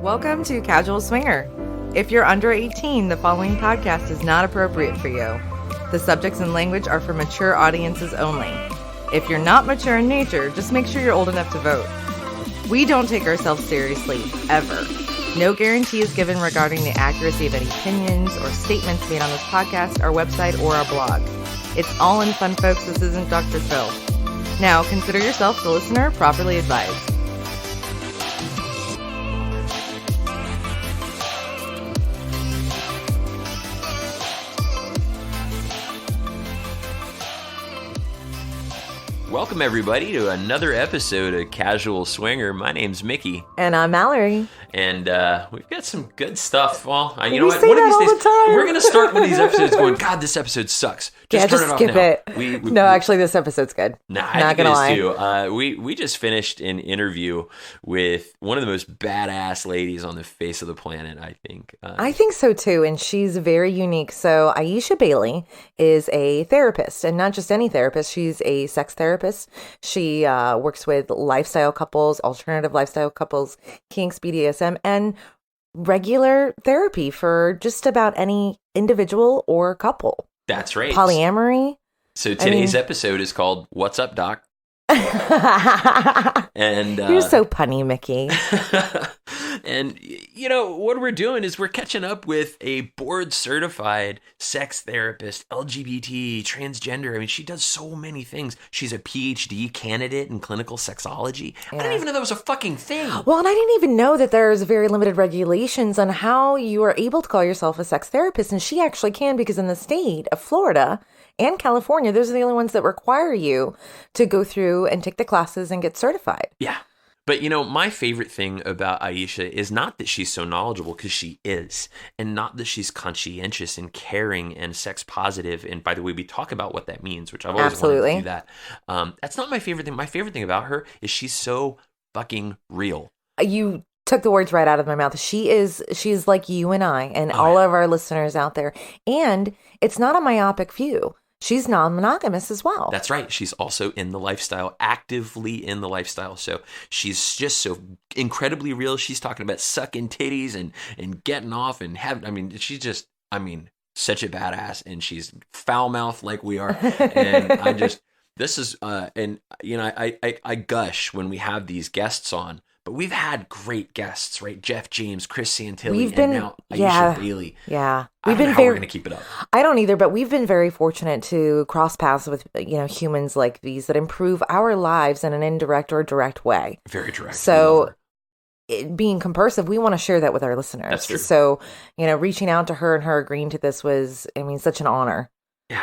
Welcome to Casual Swinger. If you're under 18, the following podcast is not appropriate for you. The subjects and language are for mature audiences only. If you're not mature in nature, just make sure you're old enough to vote. We don't take ourselves seriously, ever. No guarantee is given regarding the accuracy of any opinions or statements made on this podcast, our website, or our blog. It's all in fun, folks. This isn't Dr. Phil. Now, consider yourself the listener properly advised. Welcome, everybody, to another episode of Casual Swinger. My name's Mickey. And I'm Mallory. And we've got some good stuff. Well, you know what? One of these days, we're going to start one of these episodes going, God, this episode sucks. Just skip it. No, actually, this episode's good. Nah, I think it is too. We just finished an interview with one of the most badass ladies on the face of the planet, I think. I think so, too. And she's very unique. So Ieshai Bailey is a therapist, and not just any therapist. She's a sex therapist. She works with lifestyle couples, alternative lifestyle couples, kinks, BDSM, and regular therapy for just about any individual or couple. That's right. Polyamory. So today's episode is called What's Up, Doc? And you're so punny, Mickey. And you know what we're doing is we're catching up with a board certified sex therapist, LGBT, transgender. I mean, she does so many things. She's a PhD candidate in clinical sexology. Yeah. I didn't even know that was a fucking thing. Well, and I didn't even know that there's very limited regulations on how you are able to call yourself a sex therapist, and she actually can, because in the state of Florida and California, those are the only ones that require you to go through and take the classes and get certified. Yeah. But, you know, my favorite thing about Ieshai is not that she's so knowledgeable, because she is, and not that she's conscientious and caring and sex positive. And by the way, we talk about what that means, which I've always wanted to do that. That's not my favorite thing. My favorite thing about her is she's so fucking real. You took the words right out of my mouth. She's like you and I and all of our listeners out there. And it's not a myopic view. She's non-monogamous as well. That's right. She's also in the lifestyle, actively in the lifestyle. So she's just so incredibly real. She's talking about sucking titties and getting off and she's just, such a badass. And she's foul-mouthed like we are. And I gush when we have these guests on. But we've had great guests, right? Jeff James, Chris Santilli, and now Ieshai Bailey. Yeah. I don't know how we're going to keep it up. I don't either, but we've been very fortunate to cross paths with, humans like these that improve our lives in an indirect or direct way. Very direct. So being compersive, we want to share that with our listeners. That's true. So, reaching out to her and her agreeing to this was, such an honor. Yeah.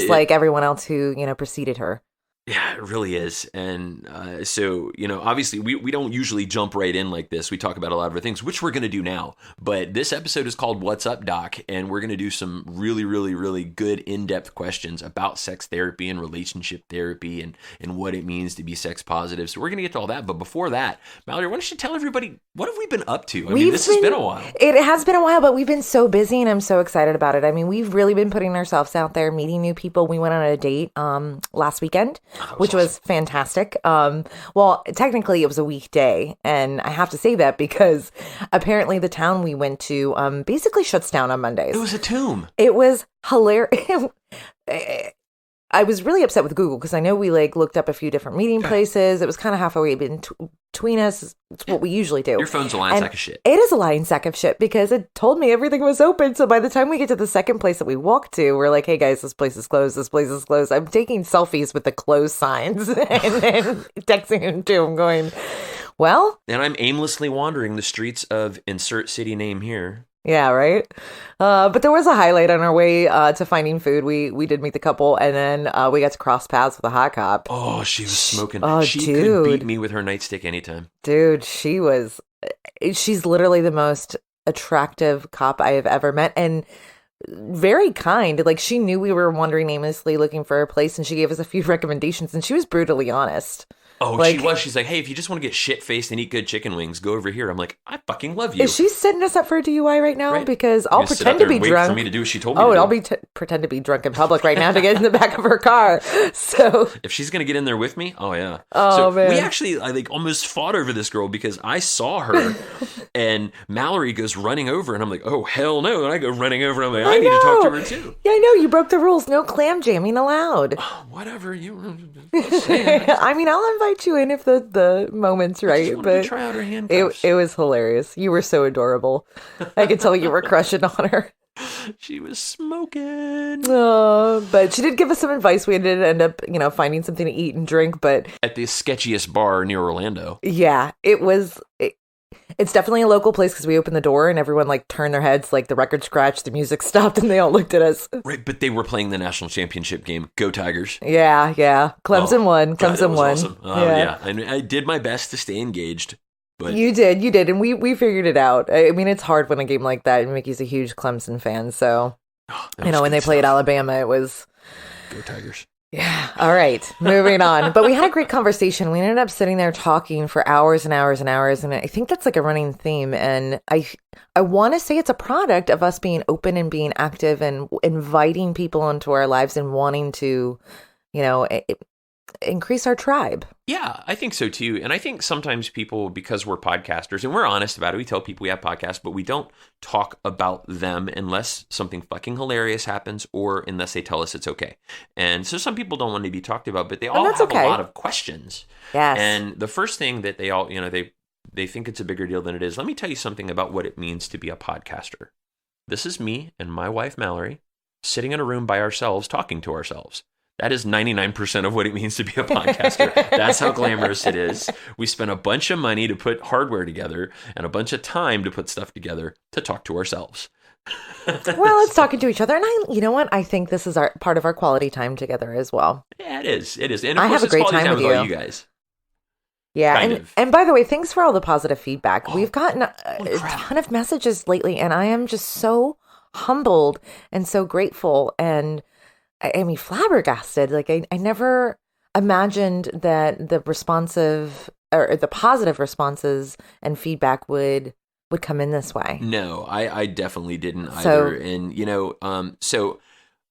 Like everyone else who, preceded her. Yeah, it really is. And so, obviously we don't usually jump right in like this. We talk about a lot of other things, which we're going to do now. But this episode is called What's Up, Doc? And we're going to do some really, really, really good in-depth questions about sex therapy and relationship therapy and what it means to be sex positive. So we're going to get to all that. But before that, Mallory, why don't you tell everybody, what have we been up to? This has been a while. It has been a while, but we've been so busy and I'm so excited about it. We've really been putting ourselves out there, meeting new people. We went on a date last weekend. Which was fantastic. Well, technically it was a weekday, and I have to say that because apparently the town we went to basically shuts down on Mondays. It was a tomb. It was hilarious. I was really upset with Google because I know we looked up a few different meeting places. It was kind of halfway between us. It's what we usually do. Your phone's a lying sack of shit. It is a lying sack of shit because it told me everything was open. So by the time we get to the second place that we walked to, we're like, hey guys, this place is closed. This place is closed. I'm taking selfies with the closed signs and then texting him to him going, well. And I'm aimlessly wandering the streets of insert city name here. Yeah, right. But there was a highlight on our way to finding food. We did meet the couple, and then we got to cross paths with a hot cop. Oh, she was smoking. Oh, she could beat me with her nightstick anytime. Dude, she's literally the most attractive cop I have ever met, and very kind. She knew we were wandering aimlessly looking for a place, and she gave us a few recommendations, and she was brutally honest. Oh, Like, she was. She's like, hey, if you just want to get shit-faced and eat good chicken wings, go over here. I'm like, I fucking love you. is she setting us up for a DUI right now? Right. Because You're I'll gonna sit pretend out to there be and wait drunk. for me to do what she told me to do. I'll pretend to be drunk in public right now to get in the back of her car. So If she's gonna get in there with me, oh yeah. Oh, so man. we actually, I think, almost fought over this girl because I saw her, and Mallory goes running over, and I'm like, oh hell no! And I go running over, and I'm like, I need to talk to her too. Yeah, I know you broke the rules. No clam jamming allowed. Whatever you. I mean, I'll invite you in if the moment's right. But try out her handcuffs. it was hilarious. You were so adorable. I could tell you were crushing on her. She was smoking. But she did give us some advice. We did end up, finding something to eat and drink. But At the sketchiest bar near Orlando. yeah, it's definitely a local place because we opened the door and everyone like turned their heads, like the record scratched, the music stopped, and they all looked at us. Right, but they were playing the national championship game. Go Tigers. Yeah. Clemson won. God, that Clemson was won. awesome. Yeah. I did my best to stay engaged. But You did, and we figured it out. I mean, it's hard when a game like that, and Mickey's a huge Clemson fan, so when they played Alabama, it was Go Tigers. yeah. All right, moving on. But we had a great conversation. We ended up sitting there talking for hours and hours and hours, and I think that's like a running theme. And I want to say it's a product of us being open and being active and inviting people into our lives and wanting to, increase our tribe. Yeah, I think so too. And I think sometimes people, because we're podcasters and we're honest about it, we tell people we have podcasts, but we don't talk about them unless something fucking hilarious happens or unless they tell us it's okay. And so some people don't want to be talked about, but they all have a lot of questions. Yes. And the first thing that they all, they think it's a bigger deal than it is. Let me tell you something about what it means to be a podcaster. This is me and my wife, Mallory, sitting in a room by ourselves, talking to ourselves. That is 99% of what it means to be a podcaster. That's how glamorous it is. We spent a bunch of money to put hardware together and a bunch of time to put stuff together to talk to ourselves. Well, it's talking to each other. And you know what? I think this is part of our quality time together as well. Yeah, it is. It is. And of I course, have a great it's quality time with all you guys. Yeah, and by the way, thanks for all the positive feedback. Oh, We've gotten a ton of messages lately, and I am just so humbled and so grateful, and I mean flabbergasted. Like I never imagined that the responsive or the positive responses and feedback would come in this way. No, I definitely didn't either. And so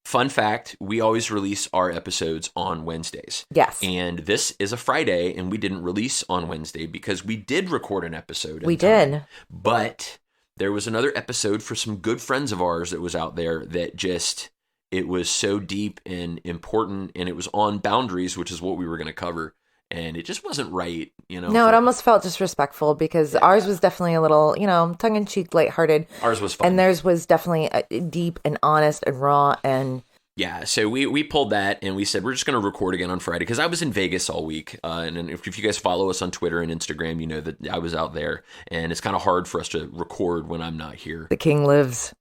fun fact, we always release our episodes on Wednesdays. Yes. And this is a Friday, and we didn't release on Wednesday because we did record an episode. We did. But there was another episode for some good friends of ours that was out there that just, it was so deep and important, and it was on boundaries, which is what we were going to cover. And it just wasn't right, No, it almost felt disrespectful because ours was definitely a little, tongue-in-cheek, lighthearted. Ours was fun. And theirs was definitely deep and honest and raw and... Yeah, so we pulled that and we said we're just going to record again on Friday because I was in Vegas all week. And if you guys follow us on Twitter and Instagram, you know that I was out there. And it's kind of hard for us to record when I'm not here. The king lives.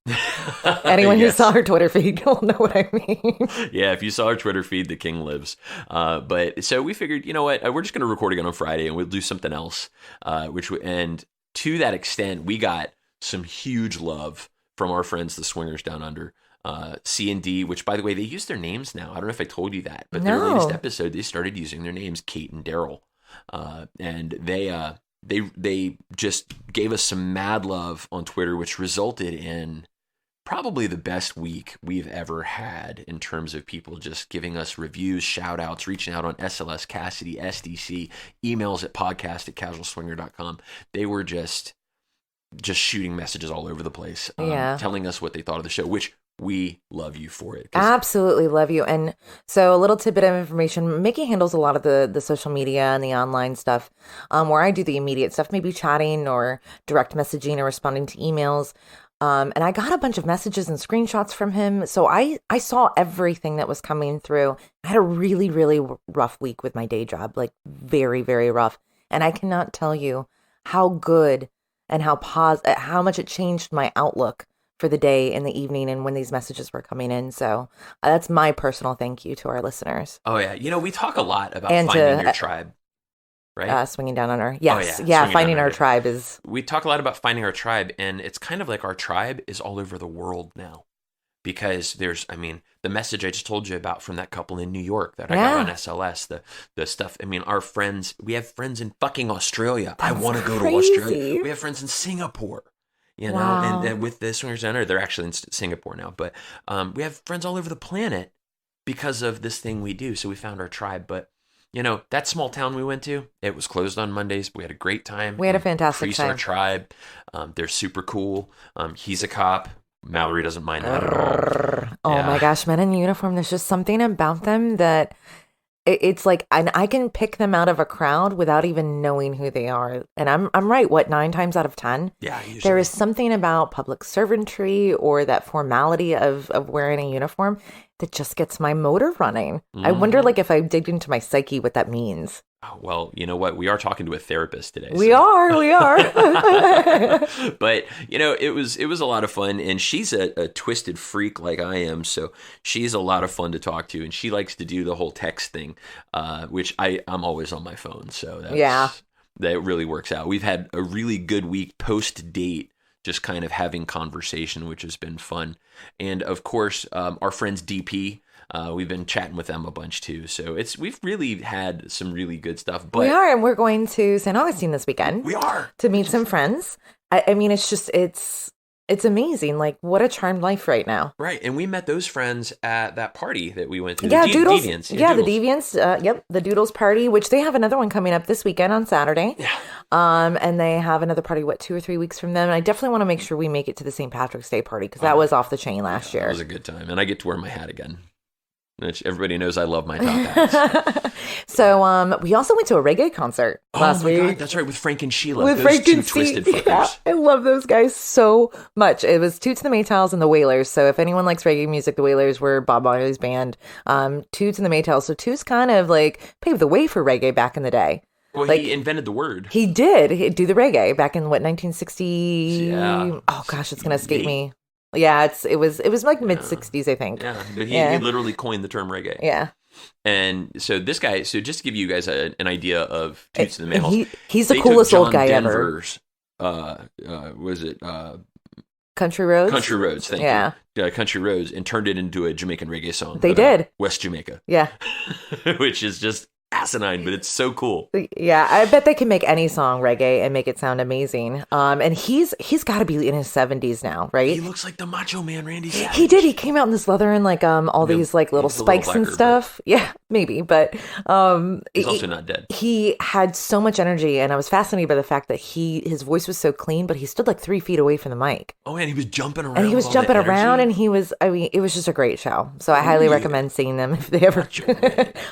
Anyone who saw our Twitter feed will know what I mean. Yeah, if you saw our Twitter feed, the king lives. But so we figured, you know what, we're just going to record again on Friday and we'll do something else. And to that extent, we got some huge love from our friends, the Swingers Down Under. C&D, which by the way, they use their names now. I don't know if I told you that, but their latest episode, they started using their names, Kate and Daryl. And they just gave us some mad love on Twitter, which resulted in probably the best week we've ever had in terms of people just giving us reviews, shout outs, reaching out on SLS, Cassidy, SDC, emails at podcast@casualswinger.com. They were just shooting messages all over the place, telling us what they thought of the show, which we love you for it. Absolutely love you. And so a little tidbit of information, Mickey handles a lot of the social media and the online stuff, where I do the immediate stuff, maybe chatting or direct messaging or responding to emails. And I got a bunch of messages and screenshots from him. So I saw everything that was coming through. I had a really, really rough week with my day job, like very, very rough. And I cannot tell you how good and how much it changed my outlook for the day and the evening and when these messages were coming in. So that's my personal thank you to our listeners. Oh, yeah. We talk a lot about finding your tribe, right? Swinging Down Under. Yes. Oh, yeah. Finding our tribe is... We talk a lot about finding our tribe, and it's kind of like our tribe is all over the world now. because the message I just told you about from that couple in New York that I got on SLS, the stuff. I mean, we have friends in fucking Australia. I want to go to Australia. We have friends in Singapore, Wow. and with the Swinger Center, they're actually in Singapore now, but we have friends all over the planet because of this thing we do. So we found our tribe, but that small town we went to, it was closed on Mondays. We had a great time. We had a fantastic time. Our tribe. They're super cool. He's a cop. Mallory doesn't mind that at all. Oh my gosh, men in uniform. There's just something about them that it's like, and I can pick them out of a crowd without even knowing who they are. And I'm right. What, 9 times out of 10? Yeah, usually. There is something about public servantry or that formality of wearing a uniform that just gets my motor running. Mm-hmm. I wonder, like, if I dig into my psyche, what that means. Oh, well, you know what? We are talking to a therapist today. We are. But, it was a lot of fun. And she's a twisted freak like I am. So she's a lot of fun to talk to. And she likes to do the whole text thing, which I'm always on my phone. So that really works out. We've had a really good week post-date, just kind of having conversation, which has been fun. And, of course, our friends DP. We've been chatting with them a bunch too, so we've really had some really good stuff. But we are, and we're going to St. Augustine this weekend. We are to meet some friends. I mean, it's amazing. Like, what a charmed life right now. Right, and we met those friends at that party that we went to. Yeah, Doodles. Deviants. Yeah, Doodles. The Deviants. Yep, the Doodles party, which they have another one coming up this weekend on Saturday. Yeah. And they have another party, 2 or 3 weeks from them. And I definitely want to make sure we make it to the St. Patrick's Day party because that was off the chain last year. It was a good time, and I get to wear my hat again. Which everybody knows I love my top hats. So we also went to a reggae concert last week. God, that's right, with Frank and Sheila. With those Frank two and twisted fuckers. Yeah, I love those guys so much. It was Toots and the Maytals and the Wailers. So if anyone likes reggae music, the Wailers were Bob Marley's band. Toots and the Maytals. So Toots kind of like paved the way for reggae back in the day. Well, he invented the word. He did. He'd do the reggae back in 1960? Yeah. Oh gosh, it's gonna escape me. Yeah, it was like mid 60s, I think. Yeah, but he literally coined the term reggae. Yeah. And so this guy, just to give you guys an idea of Toots and the Maytals, he's the coolest old guy Denver's, ever. Was it Country Roads? Country Roads, thank you. Country Roads, and turned it into a Jamaican reggae song. They did. West Jamaica. Yeah. Which is just asinine, but it's so cool. Yeah, I bet they can make any song reggae and make it sound amazing. And he's got to be in his 70s now, right? He looks like the Macho Man, Randy Savage. He did. He came out in this leather and like all these like little spikes and stuff. Yeah, maybe, but he's also not dead. He had so much energy, and I was fascinated by the fact that his voice was so clean, but he stood like 3 feet away from the mic. Oh, and he was jumping around. And he was jumping around, and it was just a great show. So I highly recommend seeing them if they ever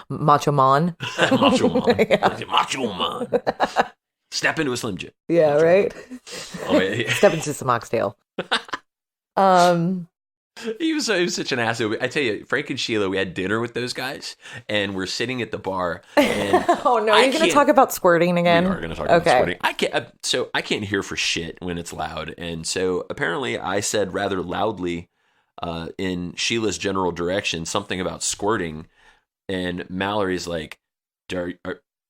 Macho Man. Macho Man. Yeah. Macho Man. Step into a Slim Jim. Yeah, Macho right? Oh, yeah. Step into some oxtail. He was such an asshole. I tell you, Frank and Sheila, we had dinner with those guys, and we're sitting at the bar. And oh, no. Are you going to talk about squirting again? We are going to talk about squirting. I can't hear for shit when it's loud. And so apparently I said rather loudly in Sheila's general direction something about squirting. And Mallory's like, do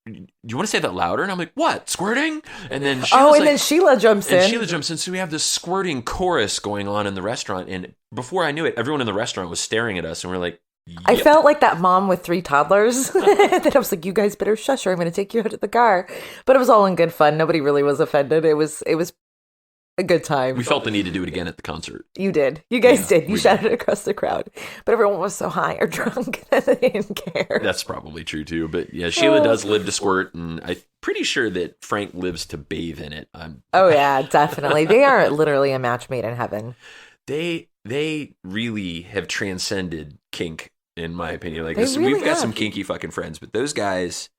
you want to say that louder? And I'm like, what? Squirting? And then then Sheila jumps in. Sheila jumps in. So we have this squirting chorus going on in the restaurant. And before I knew it, everyone in the restaurant was staring at us. And we're like, yep. I felt like that mom with 3 toddlers. That I was like, you guys better shush or I'm going to take you out of the car. But it was all in good fun. Nobody really was offended. It was a good time. We felt the need to do it again at the concert. You did. You guys did. You shouted across the crowd. But everyone was so high or drunk that they didn't care. That's probably true too. But yeah, Sheila does live to squirt, and I'm pretty sure that Frank lives to bathe in it. Oh yeah, definitely. They are literally a match made in heaven. They really have transcended kink, in my opinion. Like we've got some kinky fucking friends, but those guys,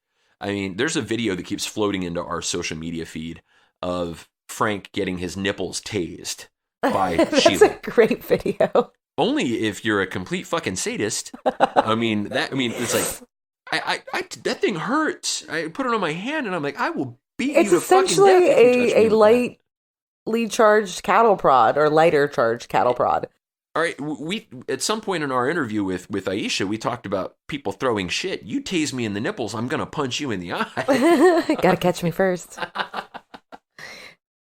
I mean, there's a video that keeps floating into our social media feed of Frank getting his nipples tased by Sheila. That's a great video. Only if you're a complete fucking sadist. It's like, I that thing hurts. I put it on my hand and I'm like, I will beat you to fucking death. It's essentially a lightly charged cattle prod or lighter charged cattle prod. All right, we at some point in our interview with Ieshai, we talked about people throwing shit. You tase me in the nipples, I'm gonna punch you in the eye. Gotta catch me first.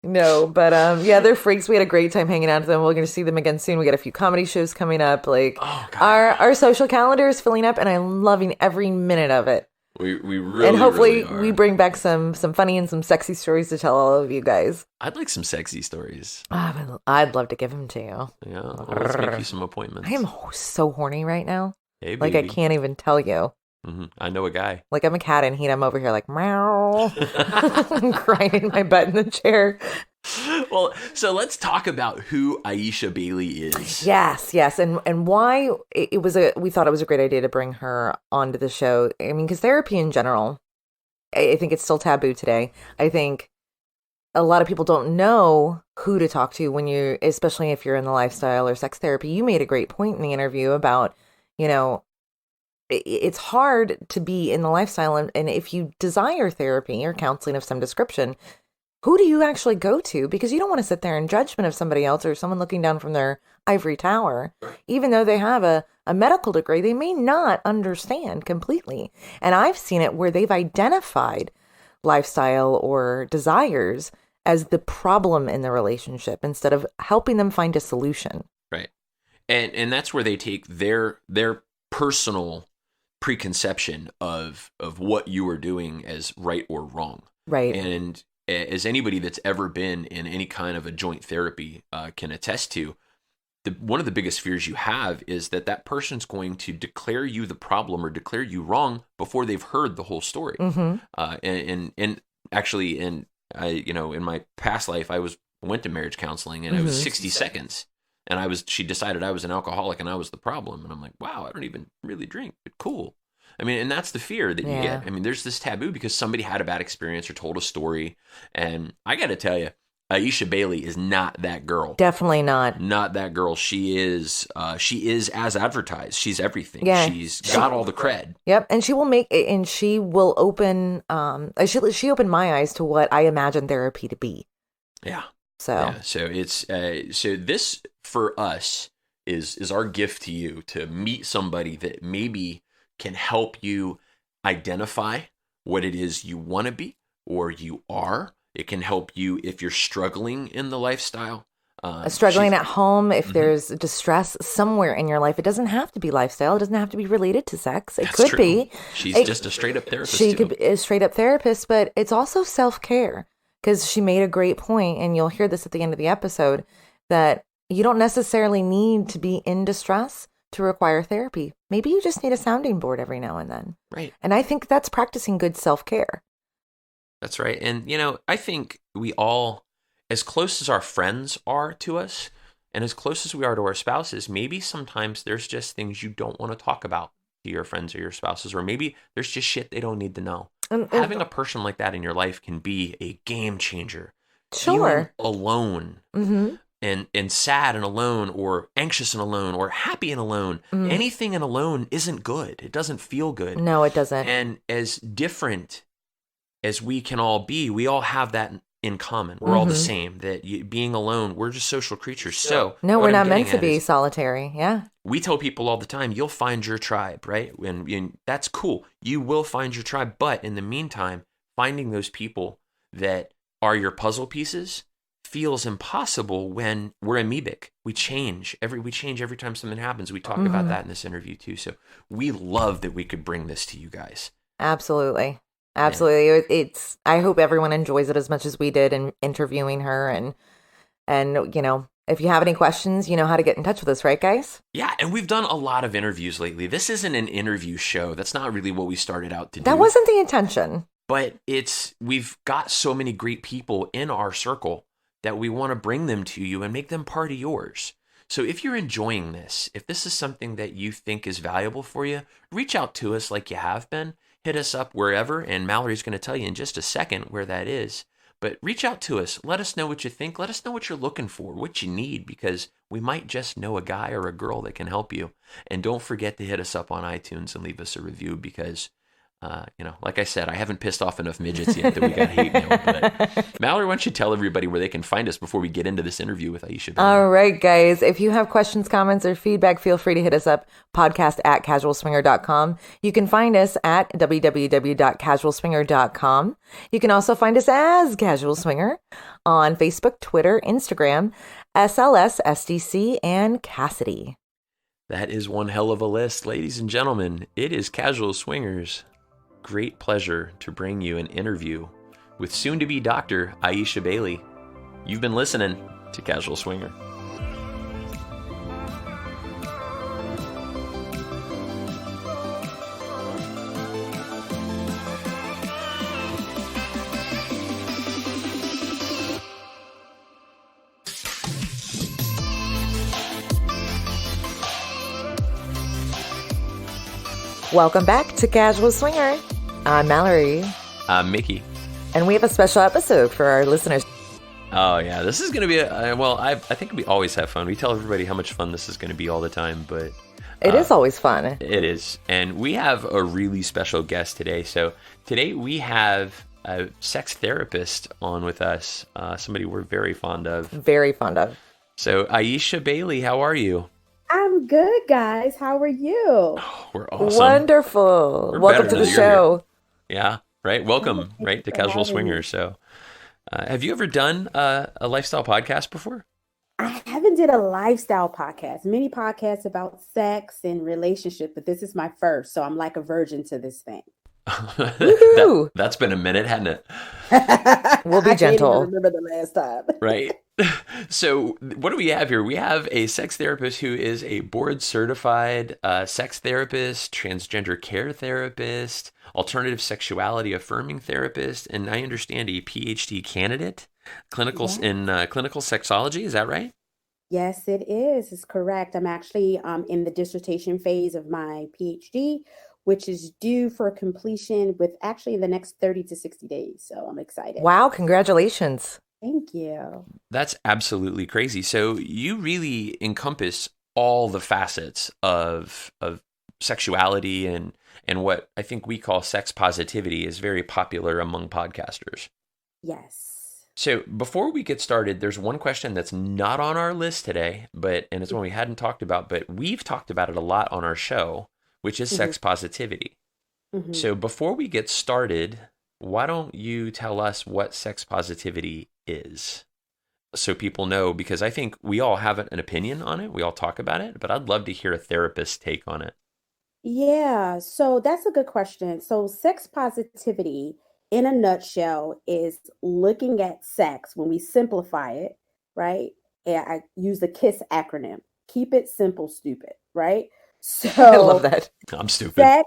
No, but yeah, they're freaks. We had a great time hanging out with them. We're going to see them again soon. We got a few comedy shows coming up. Like our social calendar is filling up, and I'm loving every minute of it. We really, and hopefully really are. we bring back some funny and some sexy stories to tell all of you guys. I'd like some sexy stories. I'd love to give them to you. Yeah, let's make you some appointments. I am so horny right now. Hey, like I can't even tell you. Mm-hmm. I know a guy. Like I'm a cat in heat. I'm over here like meow, grinding my butt in the chair. Well, so let's talk about who Ieshai Bailey is. Yes, and why we thought it was a great idea to bring her onto the show. I mean, because therapy in general, I think it's still taboo today. I think a lot of people don't know who to talk to when you're, especially if you're in the lifestyle or sex therapy. You made a great point in the interview about, it's hard to be in the lifestyle. And if you desire therapy or counseling of some description, who do you actually go to? Because you don't want to sit there in judgment of somebody else or someone looking down from their ivory tower. Even though they have a medical degree, they may not understand completely. And I've seen it where they've identified lifestyle or desires as the problem in the relationship instead of helping them find a solution. Right. And that's where they take their personal preconception of what you are doing as right or wrong. Right. And as anybody that's ever been in any kind of a joint therapy can attest to, one of the biggest fears you have is that person's going to declare you the problem or declare you wrong before they've heard the whole story. Mm-hmm. And actually, in my past life, I went to marriage counseling, and I was 60 seconds. And she decided I was an alcoholic and I was the problem. And I'm like, wow, I don't even really drink, but cool. I mean, and that's the fear that you get. I mean, there's this taboo because somebody had a bad experience or told a story. And I got to tell you, Ieshai Bailey is not that girl. Definitely not. Not that girl. She is as advertised. She's everything. Yeah. She's got all the cred. Yep. And she will open, she opened my eyes to what I imagine therapy to be. Yeah. So it's so this for us is our gift to you, to meet somebody that maybe can help you identify what it is you want to be or you are. It can help you if you're struggling in the lifestyle. Struggling at home, if there's distress somewhere in your life. It doesn't have to be lifestyle. It doesn't have to be related to sex. It could be. She's just a straight up therapist. She could be a straight up therapist, but it's also self-care. Because she made a great point, and you'll hear this at the end of the episode, that you don't necessarily need to be in distress to require therapy. Maybe you just need a sounding board every now and then. Right. And I think that's practicing good self-care. That's right. And, I think we all, as close as our friends are to us, and as close as we are to our spouses, maybe sometimes there's just things you don't want to talk about to your friends or your spouses, or maybe there's just shit they don't need to know. Having a person like that in your life can be a game changer. Sure. Feeling alone and sad and alone, or anxious and alone, or happy and alone. Anything and alone isn't good. It doesn't feel good. No, it doesn't. And as different as we can all be, we all have that in common. We're all the same. Being alone, we're just social creatures. So no, we're not meant to be solitary. Yeah. We tell people all the time, you'll find your tribe, right? And that's cool. You will find your tribe. But in the meantime, finding those people that are your puzzle pieces feels impossible when we're amoebic. We change every time something happens. We talk about that in this interview too. So we love that we could bring this to you guys. Absolutely. Yeah. I hope everyone enjoys it as much as we did in interviewing her, and if you have any questions, you know how to get in touch with us, right, guys? Yeah, and we've done a lot of interviews lately. This isn't an interview show. That's not really what we started out to do. That wasn't the intention. But we've got so many great people in our circle that we want to bring them to you and make them part of yours. So if you're enjoying this, if this is something that you think is valuable for you, reach out to us like you have been. Hit us up wherever, and Mallory's going to tell you in just a second where that is. But reach out to us. Let us know what you think. Let us know what you're looking for, what you need, because we might just know a guy or a girl that can help you. And don't forget to hit us up on iTunes and leave us a review, because like I said, I haven't pissed off enough midgets yet that we got hate mail. But Mallory, why don't you tell everybody where they can find us before we get into this interview with Ieshai Bailey? All right, guys. If you have questions, comments, or feedback, feel free to hit us up, podcast@casualswinger.com. You can find us at www.casualswinger.com. You can also find us as Casual Swinger on Facebook, Twitter, Instagram, SLS, SDC, and Cassidy. That is one hell of a list. Ladies and gentlemen, it is Casual Swingers' great pleasure to bring you an interview with soon-to-be Dr. Ieshai Bailey. You've been listening to Casual Swinger. Welcome back to Casual Swinger. I'm Mallory. I'm Mickey. And we have a special episode for our listeners. Oh, yeah. This is going to be, I think we always have fun. We tell everybody how much fun this is going to be all the time, but... It is always fun. It is. And we have a really special guest today. So today we have a sex therapist on with us, somebody we're very fond of. Very fond of. So Ieshai Bailey, how are you? I'm good, guys. How are you? Oh, we're awesome. Wonderful. We're Welcome to the show. Yeah, right. Welcome, right, to Casual Swingers. So, have you ever done a lifestyle podcast before? I haven't did a lifestyle podcast. Many podcasts about sex and relationship, but this is my first, so I'm like a virgin to this thing. That's been a minute, hasn't it? We'll be gentle. I can't even remember the last time. Right. So what do we have here? We have a sex therapist who is a board certified sex therapist, transgender care therapist, alternative sexuality affirming therapist, and I understand a PhD candidate in clinical sexology. Is that right? Yes, it is. It's correct. I'm actually in the dissertation phase of my PhD, which is due for completion with actually the next 30 to 60 days. So I'm excited. Wow, congratulations. Thank you. That's absolutely crazy. So you really encompass all the facets of sexuality and what I think we call sex positivity is very popular among podcasters. Yes. So before we get started, there's one question that's not on our list today, and it's one we hadn't talked about, but we've talked about it a lot on our show, which is sex positivity. Mm-hmm. So before we get started, why don't you tell us what sex positivity is? So people know, because I think we all have an opinion on it. We all talk about it, but I'd love to hear a therapist's take on it. Yeah, so that's a good question. So sex positivity in a nutshell is looking at sex when we simplify it, right? And I use the KISS acronym. Keep it simple, stupid, right? So I love that. I'm stupid.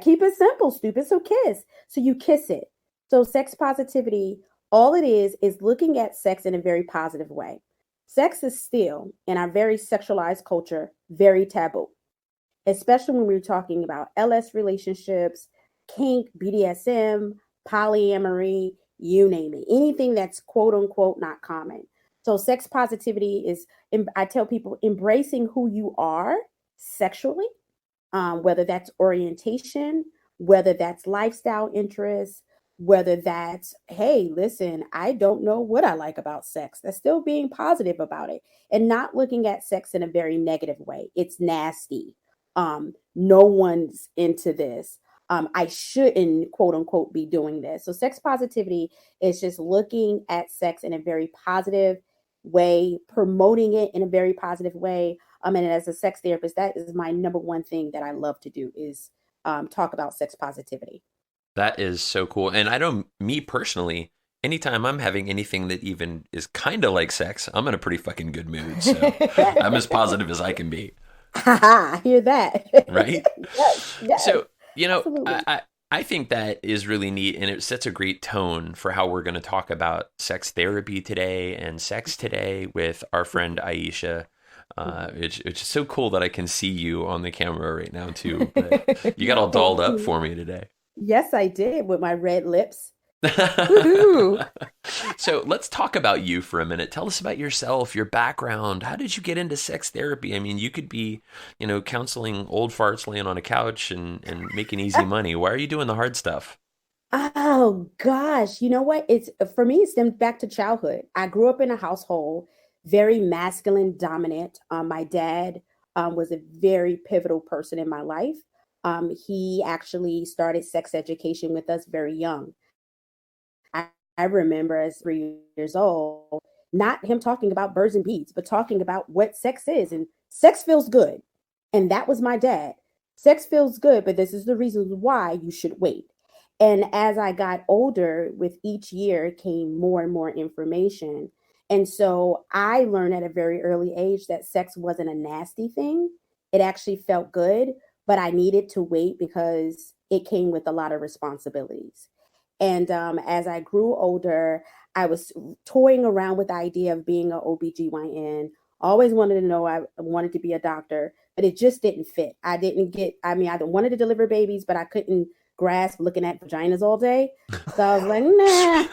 Keep it simple, stupid. So KISS. So you kiss it. So sex positivity, all it is looking at sex in a very positive way. Sex is still, in our very sexualized culture, very taboo, especially when we're talking about LS relationships, kink, BDSM, polyamory, you name it. Anything that's quote unquote not common. So sex positivity is, I tell people, embracing who you are sexually, whether that's orientation, whether that's lifestyle interests, whether that's, hey, listen, I don't know what I like about sex. That's still being positive about it and not looking at sex in a very negative way. It's nasty. No one's into this. I shouldn't, quote unquote, be doing this. So sex positivity is just looking at sex in a very positive way, promoting it in a very positive way. And as a sex therapist, that is my number one thing that I love to do is talk about sex positivity. That is so cool. And I know me personally, anytime I'm having anything that even is kind of like sex, I'm in a pretty fucking good mood. So I'm as positive as I can be. I hear that. Right? Yes. So, I think that is really neat, and it sets a great tone for how we're going to talk about sex therapy today and sex today with our friend Ieshai. It's so cool that I can see you on the camera right now too. But you got all dolled up for me today. Yes, I did, with my red lips. Woohoo. So let's talk about you for a minute. Tell us about yourself, your background. How did you get into sex therapy? I mean, you could be, counseling old farts laying on a couch and making easy money. Why are you doing the hard stuff? Oh gosh, you know what? It's for me, it stemmed back to childhood. I grew up in a household very masculine dominant. My dad was a very pivotal person in my life. He actually started sex education with us very young. I, I remember as 3 years old, not him talking about birds and bees, but talking about what sex is. And sex feels good. And that was my dad. Sex feels good, but this is the reasons why you should wait. And as I got older, with each year came more and more information. And so I learned at a very early age that sex wasn't a nasty thing. It actually felt good, but I needed to wait because it came with a lot of responsibilities. And as I grew older, I was toying around with the idea of being an OBGYN. Always wanted to know I wanted to be a doctor, but it just didn't fit. I mean, I wanted to deliver babies, but I couldn't grasp looking at vaginas all day. So I was like, nah,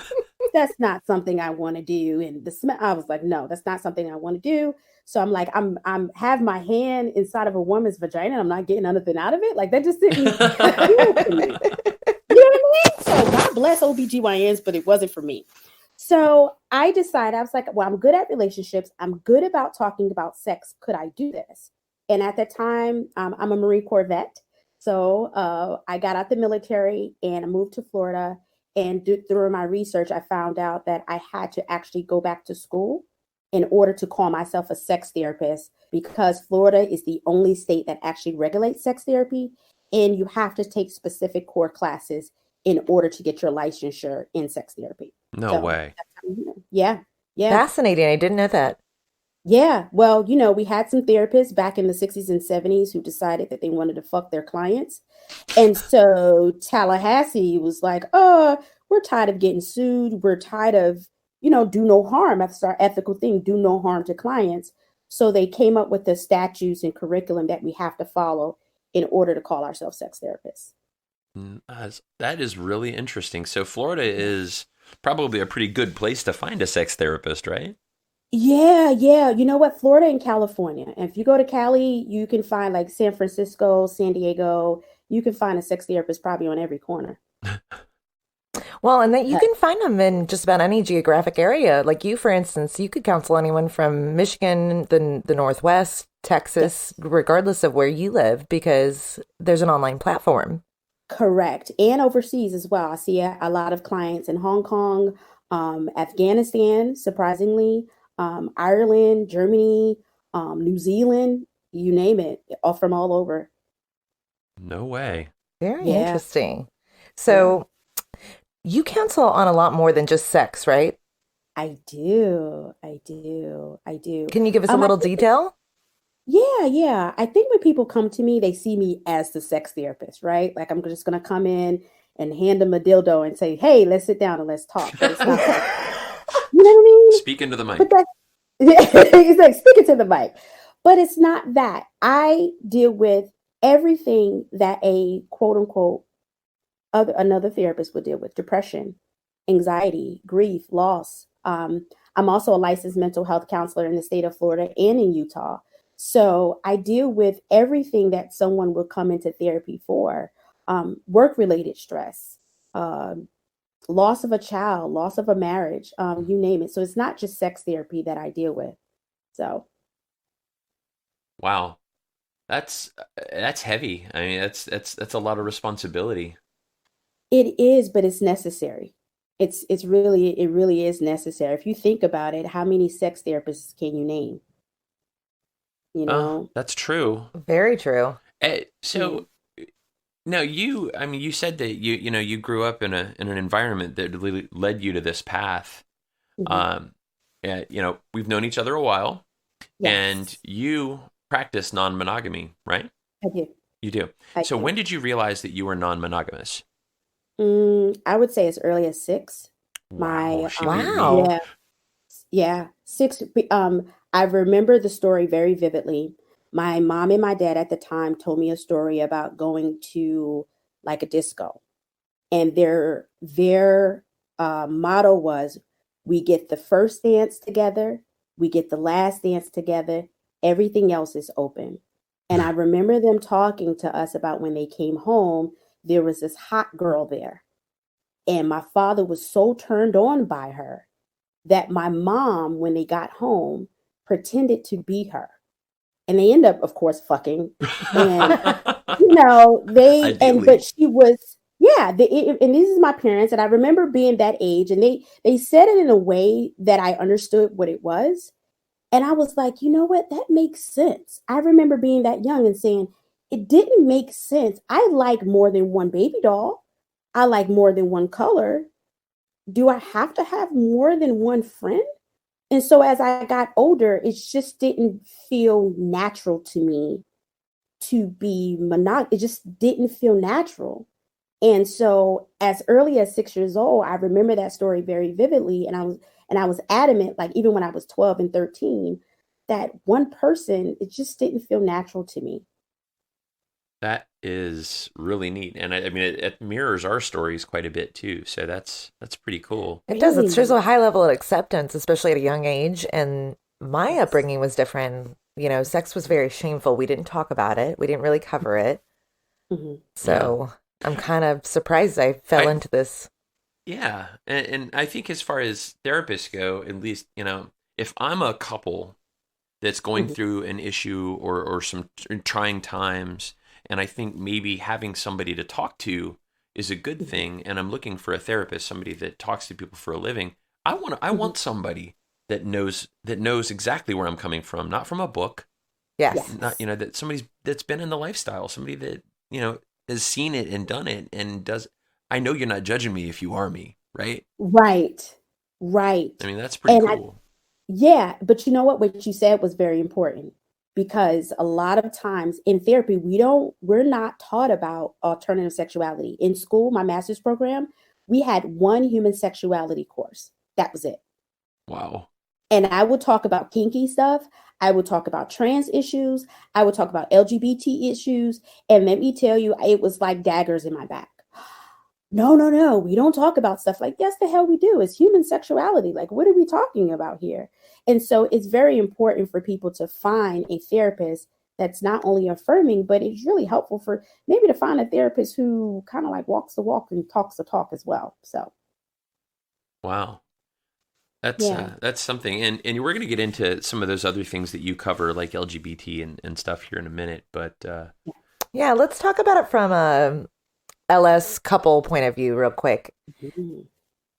that's not something I want to do. And I was like, no, that's not something I want to do. So I'm like, I'm have my hand inside of a woman's vagina and I'm not getting anything out of it. Like that just didn't feel to me. You know what I mean? So God bless OBGYNs, but it wasn't for me. So I decided, I was like, well, I'm good at relationships. I'm good about talking about sex. Could I do this? And at that time, I'm a Marine Corps vet. So I got out the military and I moved to Florida. And through my research, I found out that I had to actually go back to school in order to call myself a sex therapist because Florida is the only state that actually regulates sex therapy. And you have to take specific core classes in order to get your licensure in sex therapy. No way. Yeah. Yeah. Fascinating. I didn't know that. Yeah. Well, we had some therapists back in the 60s and 70s who decided that they wanted to fuck their clients. And so Tallahassee was like, oh, we're tired of getting sued. We're tired of, do no harm. That's our ethical thing, do no harm to clients. So they came up with the statutes and curriculum that we have to follow in order to call ourselves sex therapists. That is really interesting. So Florida is probably a pretty good place to find a sex therapist, right? Yeah, yeah. You know what? Florida and California. And if you go to Cali, you can find like San Francisco, San Diego. You can find a sex therapist probably on every corner. Well, and that you can find them in just about any geographic area. Like you, for instance, you could counsel anyone from Michigan, the Northwest, Texas, regardless of where you live, because there's an online platform. Correct. And overseas as well. I see a lot of clients in Hong Kong, Afghanistan, surprisingly, Ireland, Germany, New Zealand, you name it, all from all over. No way. Very interesting. So you counsel on a lot more than just sex, right? I do. I do. I do. Can you give us a little detail? Yeah, yeah. I think when people come to me, they see me as the sex therapist, right? Like I'm just going to come in and hand them a dildo and say, hey, let's sit down and let's talk. But it's not like, you know what I mean? Speak into the mic. It's like speaking to the mic. But it's not that. I deal with everything that a quote unquote another therapist would deal with: depression, anxiety, grief, loss. I'm also a licensed mental health counselor in the state of Florida and in Utah. So I deal with everything that someone will come into therapy for: work-related stress, loss of a child, loss of a marriage, you name it. So it's not just sex therapy that I deal with. So. Wow. That's heavy. I mean, that's a lot of responsibility. It is, but it's necessary. It really is necessary. If you think about it, how many sex therapists can you name? That's true. Very true. So now you said that you grew up in an environment that really led you to this path. Mm-hmm. We've known each other a while, Yes. and you practice non-monogamy, right? I do. You do. So when did you realize that you were non-monogamous? I would say as early as 6. Wow. Yeah, 6. I remember the story very vividly. My mom and my dad at the time told me a story about going to like a disco, and their motto was, we get the first dance together, we get the last dance together, everything else is open. And I remember them talking to us about when they came home, there was this hot girl there. And my father was so turned on by her that my mom, when they got home, pretended to be her. And they end up, of course, fucking. And, Ideally. but she was, and this is my parents. And I remember being that age, and they said it in a way that I understood what it was. And I was like, you know what? That makes sense. I remember being that young and saying, it didn't make sense. I like more than one baby doll. I like more than one color. Do I have to have more than one friend? And so as I got older, it just didn't feel natural to me to be monogamous. It just didn't feel natural. And so as early as 6 years old, I remember that story very vividly. And I was adamant, like even when I was 12 and 13, that one person, it just didn't feel natural to me. That is really neat. And I mean, it mirrors our stories quite a bit too. So that's pretty cool. It does. It shows a high level of acceptance, especially at a young age. And my upbringing was different. Sex was very shameful. We didn't talk about it. We didn't really cover it. Mm-hmm. So I'm kind of surprised I fell into this. Yeah. And I think as far as therapists go, at least, if I'm a couple that's going through an issue or some trying times, and I think maybe having somebody to talk to is a good thing, and I'm looking for a therapist, somebody that talks to people for a living, I want somebody that knows exactly where I'm coming from, not from a book. Yes. Not, that somebody that's been in the lifestyle, somebody that, has seen it and done it and does. I know you're not judging me if you are me, right? Right. I mean, that's pretty cool. But you know what you said was very important, because a lot of times in therapy, we're not taught about alternative sexuality. In school, my master's program, we had one human sexuality course. That was it. Wow. And I would talk about kinky stuff. I would talk about trans issues. I would talk about LGBT issues. And let me tell you, it was like daggers in my back. No. We don't talk about stuff like, yes, the hell we do. It's human sexuality. Like, what are we talking about here? And so it's very important for people to find a therapist that's not only affirming, but it's really helpful for maybe to find a therapist who kind of like walks the walk and talks the talk as well. So. Wow. That's something. And we're going to get into some of those other things that you cover, like LGBT and stuff here in a minute. But yeah, let's talk about it from a LS couple point of view real quick. Mm-hmm.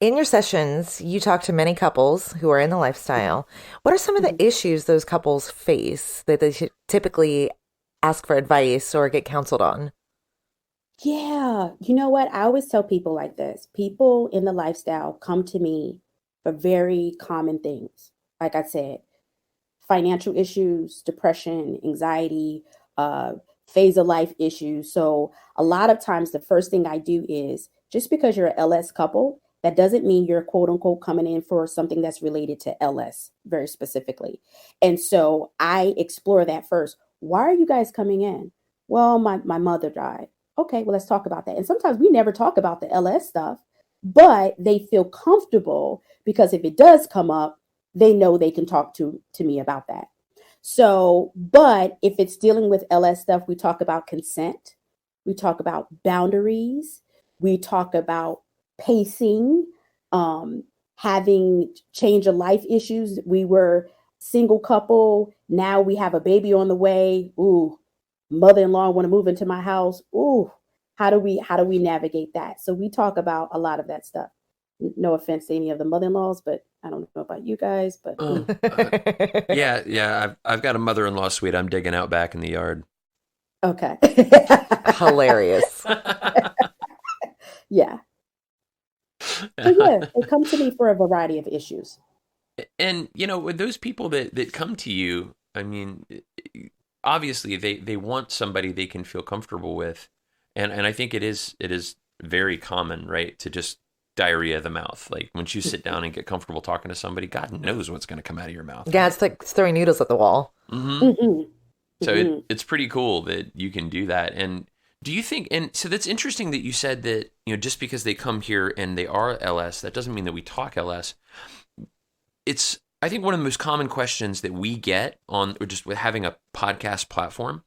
In your sessions, you talk to many couples who are in the lifestyle. What are some of the issues those couples face that they should typically ask for advice or get counseled on? Yeah. You know what? I always tell people like this. People in the lifestyle come to me for very common things. Like I said, financial issues, depression, anxiety, phase of life issues. So a lot of times the first thing I do is, just because you're an LS couple, that doesn't mean you're quote unquote coming in for something that's related to LS very specifically. And so I explore that first. Why are you guys coming in? Well, my mother died. Okay, well, let's talk about that. And sometimes we never talk about the LS stuff, but they feel comfortable because if it does come up, they know they can talk to me about that. So, but if it's dealing with LS stuff, we talk about consent, we talk about boundaries, we talk about pacing, having change of life issues. We were single couple, now we have a baby on the way. Ooh, mother-in-law want to move into my house. Ooh, how do we navigate that? So we talk about a lot of that stuff. No offense to any of the mother-in-laws, but I don't know about you guys, but yeah. I've got a mother-in-law suite I'm digging out back in the yard. Okay. Hilarious. Yeah. So yeah, they come to me for a variety of issues. And with those people that come to you, I mean, obviously they want somebody they can feel comfortable with, and I think it is very common, right, to just diarrhea of the mouth. Like once you sit down and get comfortable talking to somebody, God knows what's going to come out of your mouth. Yeah, it's like throwing noodles at the wall. Mm-hmm. Mm-hmm. So it's pretty cool that you can do that. And Do you think, and so that's interesting that you said that, just because they come here and they are LS, that doesn't mean that we talk LS. It's, I think, one of the most common questions that we get on, or just with having a podcast platform,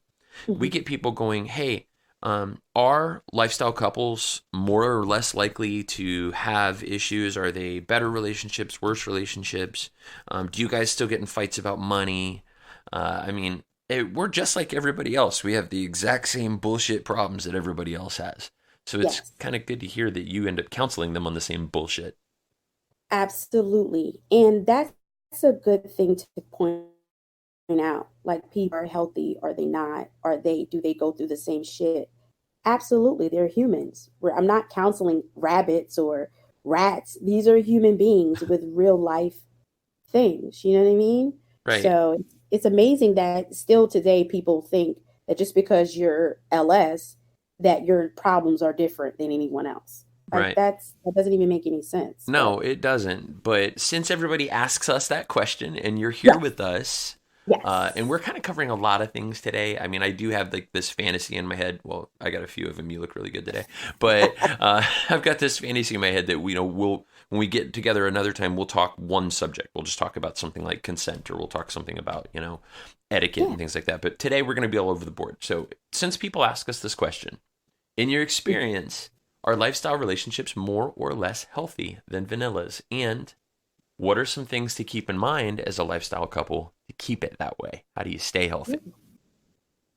we get people going, hey, are lifestyle couples more or less likely to have issues? Are they better relationships, worse relationships? Do you guys still get in fights about money? We're just like everybody else. We have the exact same bullshit problems that everybody else has. So it's kind of good to hear that you end up counseling them on the same bullshit. Absolutely. And that's a good thing to point out. Like, people are healthy, are they not? Do they go through the same shit? Absolutely, they're humans. I'm not counseling rabbits or rats. These are human beings with real life things. You know what I mean? Right. So it's amazing that still today people think that just because you're LS, that your problems are different than anyone else. Like, right. That doesn't even make any sense. No, it doesn't. But since everybody asks us that question and you're here with us, and we're kind of covering a lot of things today. I mean, I do have like this fantasy in my head. Well, I got a few of them. You look really good today. But I've got this fantasy in my head that we'll when we get together another time, we'll talk one subject. We'll just talk about something like consent, or we'll talk something about, etiquette and things like that. But today we're going to be all over the board. So since people ask us this question, in your experience, are lifestyle relationships more or less healthy than vanillas? And what are some things to keep in mind as a lifestyle couple to keep it that way? How do you stay healthy?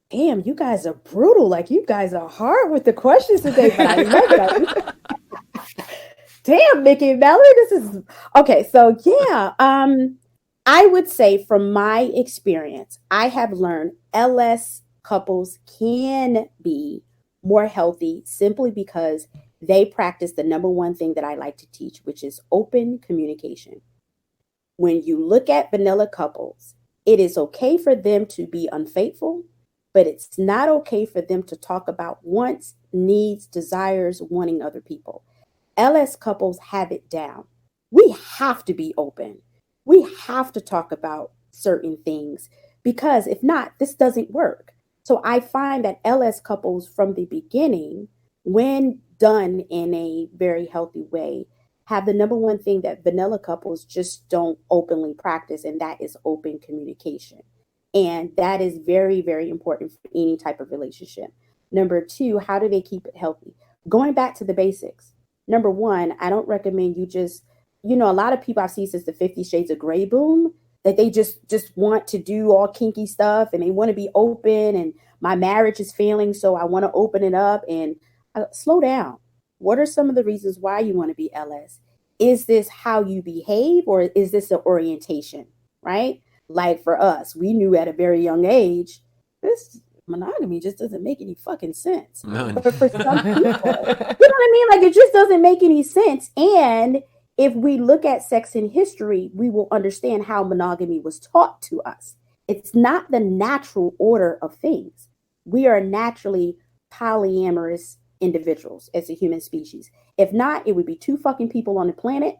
Damn, you guys are brutal. Like, you guys are hard with the questions today, but I love them. Damn, Mickey and Mallory, this is okay. So I would say from my experience, I have learned LS couples can be more healthy simply because they practice the number one thing that I like to teach, which is open communication. When you look at vanilla couples, it is okay for them to be unfaithful, but it's not okay for them to talk about wants, needs, desires, wanting other people. LS couples have it down. We have to be open. We have to talk about certain things, because if not, this doesn't work. So I find that LS couples from the beginning, when done in a very healthy way, have the number one thing that vanilla couples just don't openly practice, and that is open communication. And that is very, very important for any type of relationship. Number two, how do they keep it healthy? Going back to the basics. Number one, I don't recommend you just, a lot of people I've seen since the 50 Shades of Grey boom, that they just want to do all kinky stuff and they want to be open, and my marriage is failing, so I want to open it up. And slow down. What are some of the reasons why you want to be LS? Is this how you behave, or is this an orientation, right? Like for us, we knew at a very young age, this monogamy just doesn't make any fucking sense. No. But for some people, you know what I mean? Like, it just doesn't make any sense. And if we look at sex in history, we will understand how monogamy was taught to us. It's not the natural order of things. We are naturally polyamorous individuals as a human species. If not, it would be two fucking people on the planet,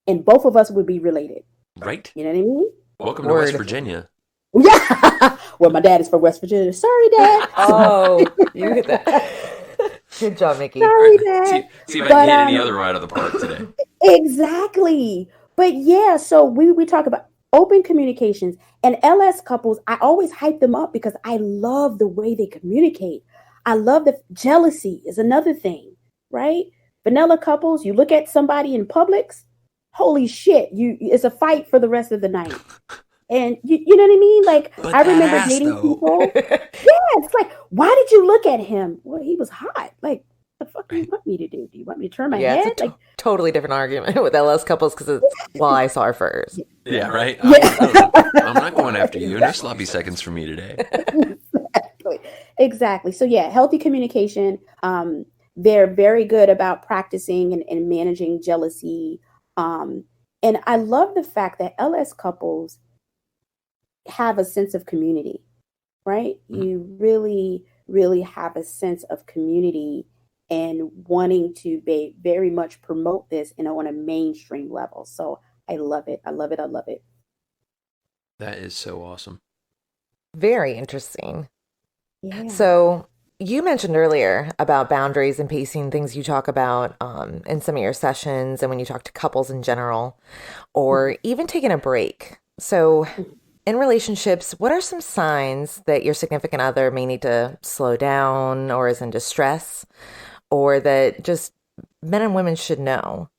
and both of us would be related. Right. You know what I mean? Welcome to West Virginia. Yeah. Well, my dad is from West Virginia. Sorry, Dad. Oh, you get that. Good job, Mickey. Sorry, Dad. See if I can hit any other right out of the park today. Exactly. But yeah, so we talk about open communications, and LS couples, I always hype them up because I love the way they communicate. I love the jealousy is another thing, right? Vanilla couples, you look at somebody in Publix, holy shit, it's a fight for the rest of the night. And you know what I mean? Like, But I remember ass, dating though. people. Yeah, it's like, why did you look at him? Well, he was hot. Like, the fuck do you want me to do? Do you want me to turn my head? It's a totally different argument with LS couples because it's, well, I saw her first. Yeah, right? Yeah. I'm not going after you. No sloppy seconds for me today. Exactly. So yeah, healthy communication. They're very good about practicing and managing jealousy. And I love the fact that LS couples have a sense of community, right? Mm-hmm. You really, really have a sense of community and wanting to be very much promote this, on a mainstream level. So I love it. I love it. I love it. That is so awesome. Very interesting. Yeah. So you mentioned earlier about boundaries and pacing, things you talk about in some of your sessions and when you talk to couples in general, or even taking a break. So in relationships, what are some signs that your significant other may need to slow down or is in distress, or that just men and women should know?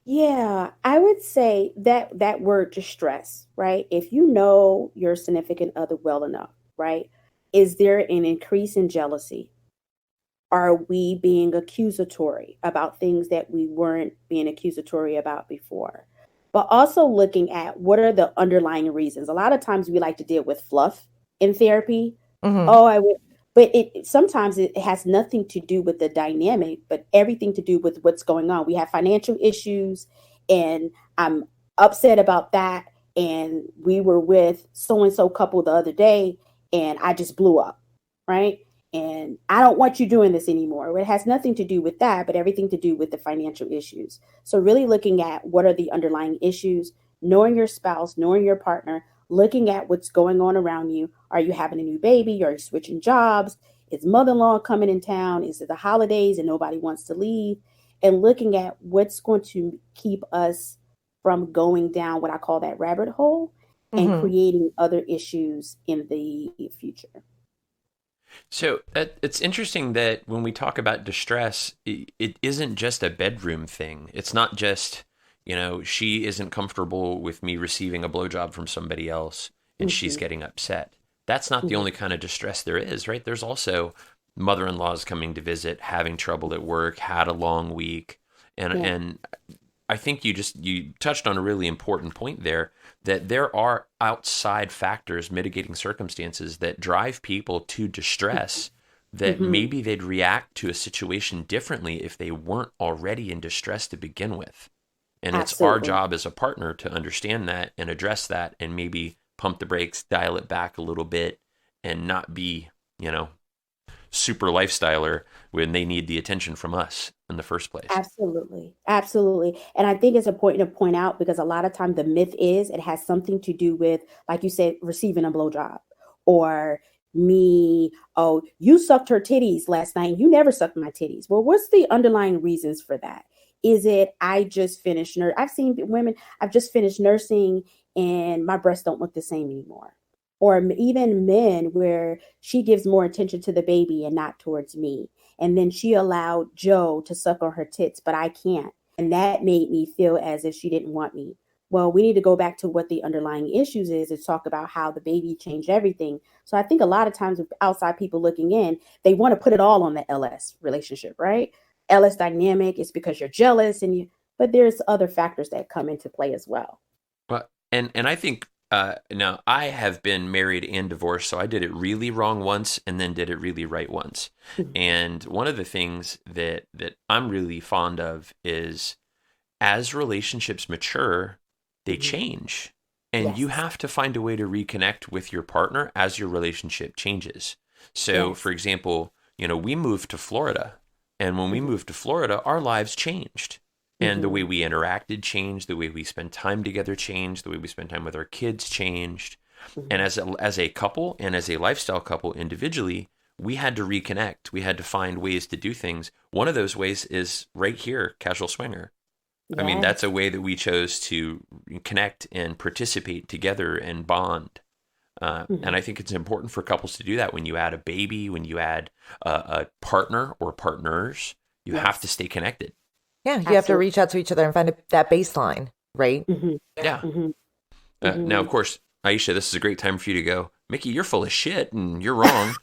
Yeah, I would say that that word distress, right? If you know your significant other well enough, right? Is there an increase in jealousy? Are we being accusatory about things that we weren't being accusatory about before? But also looking at what are the underlying reasons. A lot of times we like to deal with fluff in therapy. Mm-hmm. Oh, I would, but it sometimes it has nothing to do with the dynamic, but everything to do with what's going on. We have financial issues, and I'm upset about that. And we were with so and so couple the other day, and I just blew up, right? And I don't want you doing this anymore. It has nothing to do with that, but everything to do with the financial issues. So really looking at what are the underlying issues, knowing your spouse, knowing your partner, looking at what's going on around you. Are you having a new baby? Are you switching jobs? Is mother-in-law coming in town? Is it the holidays and nobody wants to leave? And looking at what's going to keep us from going down what I call that rabbit hole and Mm-hmm. creating other issues in the future. So it's interesting that when we talk about distress, it isn't just a bedroom thing. It's not just, she isn't comfortable with me receiving a blowjob from somebody else and she's getting upset. That's not the only kind of distress there is, right? There's also mother-in-laws coming to visit, having trouble at work, had a long week. And I think you touched on a really important point there, that there are outside factors, mitigating circumstances that drive people to distress, that maybe they'd react to a situation differently if they weren't already in distress to begin with. And it's our job as a partner to understand that and address that and maybe pump the brakes, dial it back a little bit, and not be, super lifestyler when they need the attention from us in the first place. Absolutely. Absolutely. And I think it's important to point out because a lot of time the myth is it has something to do with, like you said, receiving a blowjob or me. Oh, you sucked her titties last night. You never sucked my titties. Well, what's the underlying reasons for that? Is it I just finished I've seen women, I've just finished nursing and my breasts don't look the same anymore. Or even men where she gives more attention to the baby and not towards me. And then she allowed Joe to suck on her tits, but I can't. And that made me feel as if she didn't want me. Well, we need to go back to what the underlying issues is and talk about how the baby changed everything. So I think a lot of times with outside people looking in, they want to put it all on the LS relationship, right? LS dynamic is because you're jealous but there's other factors that come into play as well. Well, and I think now I have been married and divorced, so I did it really wrong once and then did it really right once. And one of the things that I'm really fond of is as relationships mature, they change. And you have to find a way to reconnect with your partner as your relationship changes. So, for example, we moved to Florida. And when we moved to Florida, our lives changed. And the way we interacted changed, the way we spent time together changed, the way we spent time with our kids changed. And as a couple and as a lifestyle couple individually, we had to reconnect. We had to find ways to do things. One of those ways is right here, Casual Swinger. I mean, that's a way that we chose to connect and participate together and bond. And I think it's important for couples to do that. When you add a baby, when you add a partner or partners, you have to stay connected. Yeah, you have to reach out to each other and find that baseline, right? Yeah. Now, of course, Ieshai, this is a great time for you to go, Mickey, you're full of shit and you're wrong.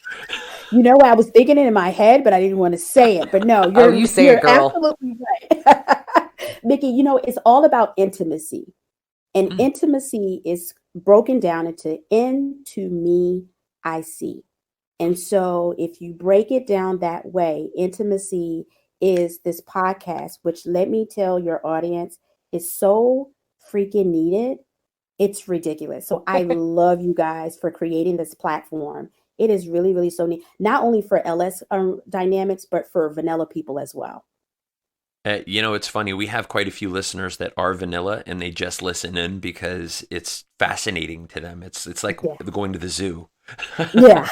I was thinking it in my head, but I didn't want to say it. But no, you say it, girl. Absolutely right. Mickey, it's all about intimacy. And intimacy is broken down into me, I see. And so if you break it down that way, intimacy is this podcast, which let me tell your audience is so freaking needed. It's ridiculous. So I love you guys for creating this platform. It is really, really so neat, not only for LS dynamics, but for vanilla people as well. It's funny. We have quite a few listeners that are vanilla and they just listen in because it's fascinating to them. It's like going to the zoo. Yeah.